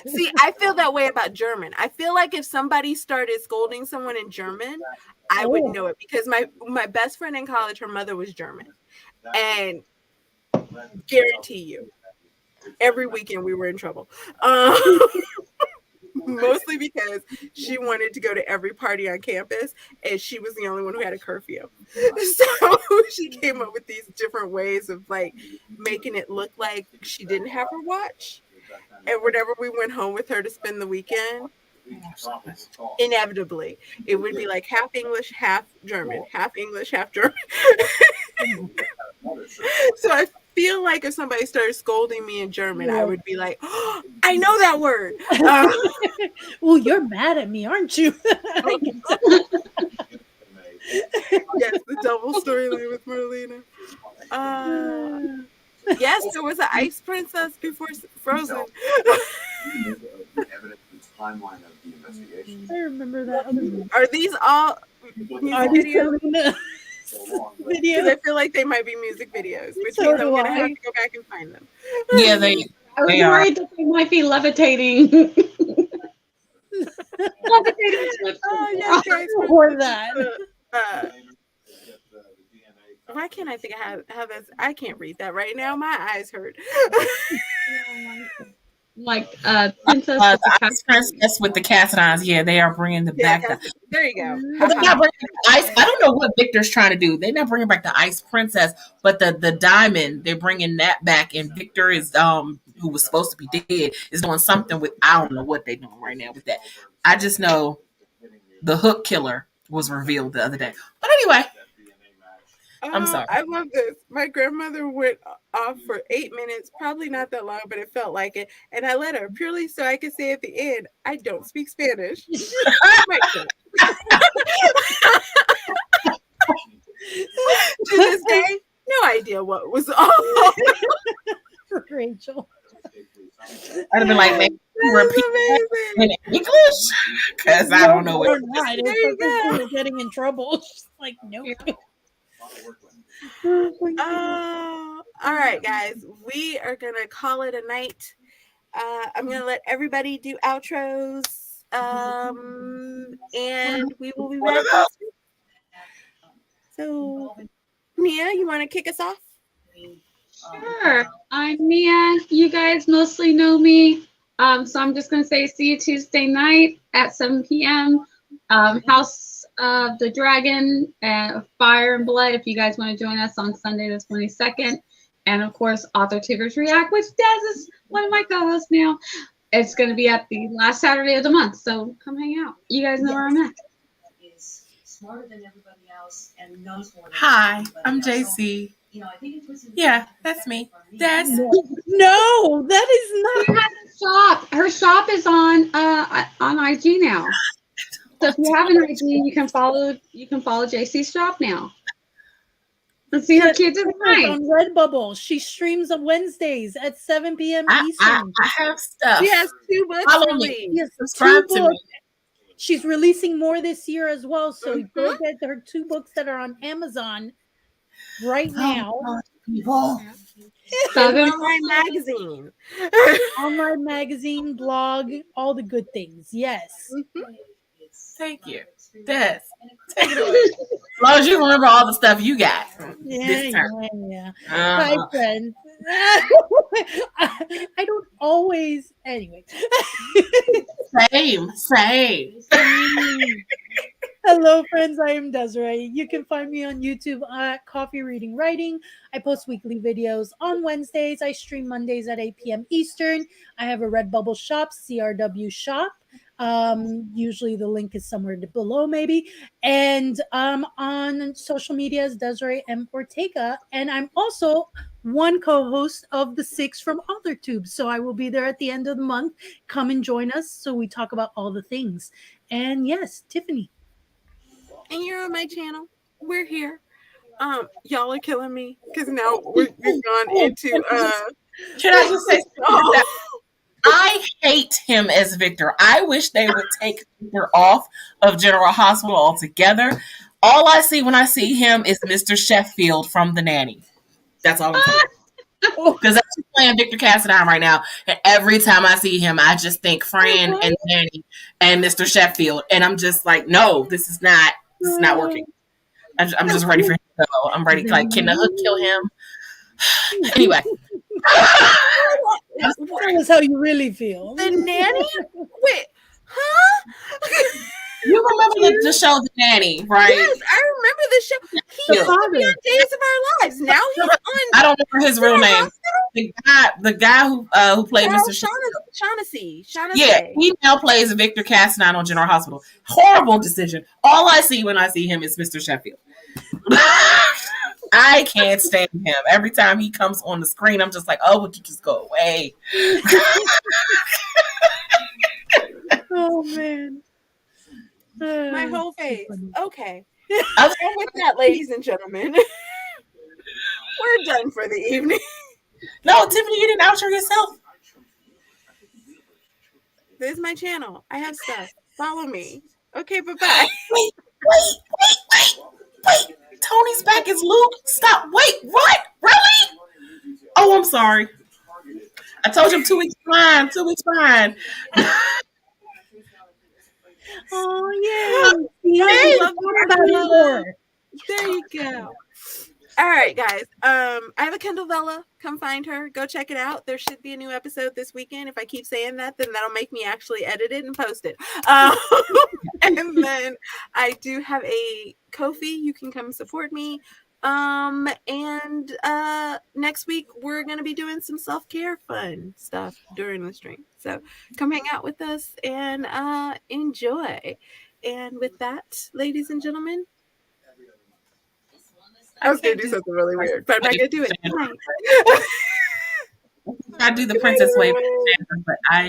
See, I feel that way about German. I feel like if somebody started scolding someone in German, I would know it because my best friend in college, her mother was German, and guarantee you, every weekend we were in trouble. Mostly because she wanted to go to every party on campus and she was the only one who had a curfew. So she came up with these different ways of like making it look like she didn't have her watch. And whenever we went home with her to spend the weekend, inevitably it would be like half English, half German, half English, half German. So I feel like if somebody started scolding me in German, I would be like, oh, I know that word. Well, you're mad at me, aren't you? Yes, the double storyline with Marlena. Yes, there was an Ice Princess before Frozen. I remember that. Are these all music videos? Because I feel like they might be music videos, which means I'm going to have to go back and find them. Yeah, I was worried that they might be levitating. Levitating Swift. Oh, yes, guys. Or that. Why can't I think of how that's? I can't read that right now. My eyes hurt. Like Princess the Princess with the cast irons. Yeah, they are bringing the back. There you go. But they're not bringing the ice. I don't know what Victor's trying to do. They're not bringing back the Ice Princess, but the diamond. They're bringing that back, and Victor is who was supposed to be dead is doing something with. I don't know what they're doing right now with that. I just know the Hook Killer was revealed the other day. But anyway. I'm sorry. I love this. My grandmother went off for 8 minutes, probably not that long, but it felt like it. And I let her purely so I could say at the end, I don't speak Spanish. To this day, no idea what was all. Rachel. I'd have been like, maybe repeat that in English? Because I don't know what. You're getting in trouble. She's like, nope. All right, guys, we are gonna call it a night. I'm gonna let everybody do outros, and we will be back next week. So, Mia, you want to kick us off? Sure. I'm Mia. You guys mostly know me So I'm just going to say see you Tuesday night at 7 p.m. House of the Dragon, Fire and Blood, if you guys want to join us on Sunday the 22nd. And of course, Author Tiggers React, which Des is one of my co-hosts now. It's going to be at the last Saturday of the month. So come hang out. You guys know where I'm at. Smarter than everybody else and knows more than Hi, I'm everybody else. JC. You know, I think it was Yeah, that's me. Des. No, that is She not. has a shop. Her shop is on IG now. So if you have an IG, you can follow JC's shop now. Let's see her kids are On fine. Redbubble. She streams on Wednesdays at 7 p.m. I Eastern. have stuff. She has 2 books Follow me. released. Yes, Subscribe two to books. me. She's releasing more this year as well. So Mhm. go get her 2 books that are on Amazon right Oh, now. God, people. Southern Online magazine. Online magazine, blog, all the good things. Yes. Thank you. Des. Take it away. As long as you remember all the stuff you got Yeah, this term. yeah. Hi, friends. I don't always. Anyway. Same. Hello, friends. I am Desiree. You can find me on YouTube at Coffee Reading Writing. I post weekly videos on Wednesdays. I stream Mondays at 8 p.m. Eastern. I have a Redbubble shop, CRW shop. Usually the link is somewhere below, maybe. And on social media is Desiree M. Ortega. And I'm also one co-host of the 6 from AuthorTube. So I will be there at the end of the month. Come and join us so we talk about all the things. And yes, Tiffany. And you're on my channel. We're here. Y'all are killing me because now we've gone into Can I just say oh, I hate him as Victor. I wish they would take Victor off of General Hospital altogether. All I see when I see him is Mr. Sheffield from The Nanny. That's all I'm saying. Because I'm just playing Victor Cassadine right now, and every time I see him, I just think Fran and Nanny and Mr. Sheffield, and I'm just like, no, this is not working. I'm just ready for him to go. I'm ready. Like, can the hook kill him? Anyway, Tell us how you really feel. the Nanny? Wait, huh? you remember the show The Nanny, right? Yes, I remember the show. He used to be on Days of Our Lives. Now he's on I don't remember his real name. The guy who played Mr. Shaughnessy. Yeah, he now plays Victor Cassadine on General Hospital. Horrible decision. All I see when I see him is Mr. Sheffield. I can't stand him. Every time he comes on the screen, I'm just like, oh, would you just go away? Oh, man. My whole face. Okay. Okay. And with that, ladies and gentlemen, we're done for the evening. No, Tiffany, you didn't outro yourself. This is my channel. I have stuff. Follow me. Okay, bye-bye. Wait. Tony's back as Luke. Stop. Wait, what? Really? Oh, I'm sorry. I told him 2 weeks behind. 2 weeks behind. Oh, yeah. I Love love more. There you go. All right, guys. I have a Kindle Vella. Come find her. Go check it out. There should be a new episode this weekend. If I keep saying that, then that'll make me actually edit it and post it. And then I do have a Ko-fi. You can come support me. And next week we're gonna be doing some self-care fun stuff during the stream. So come hang out with us and enjoy. And with that, ladies and gentlemen, I was gonna do something really weird, but I'm not gonna do it. I do the princess wave, but I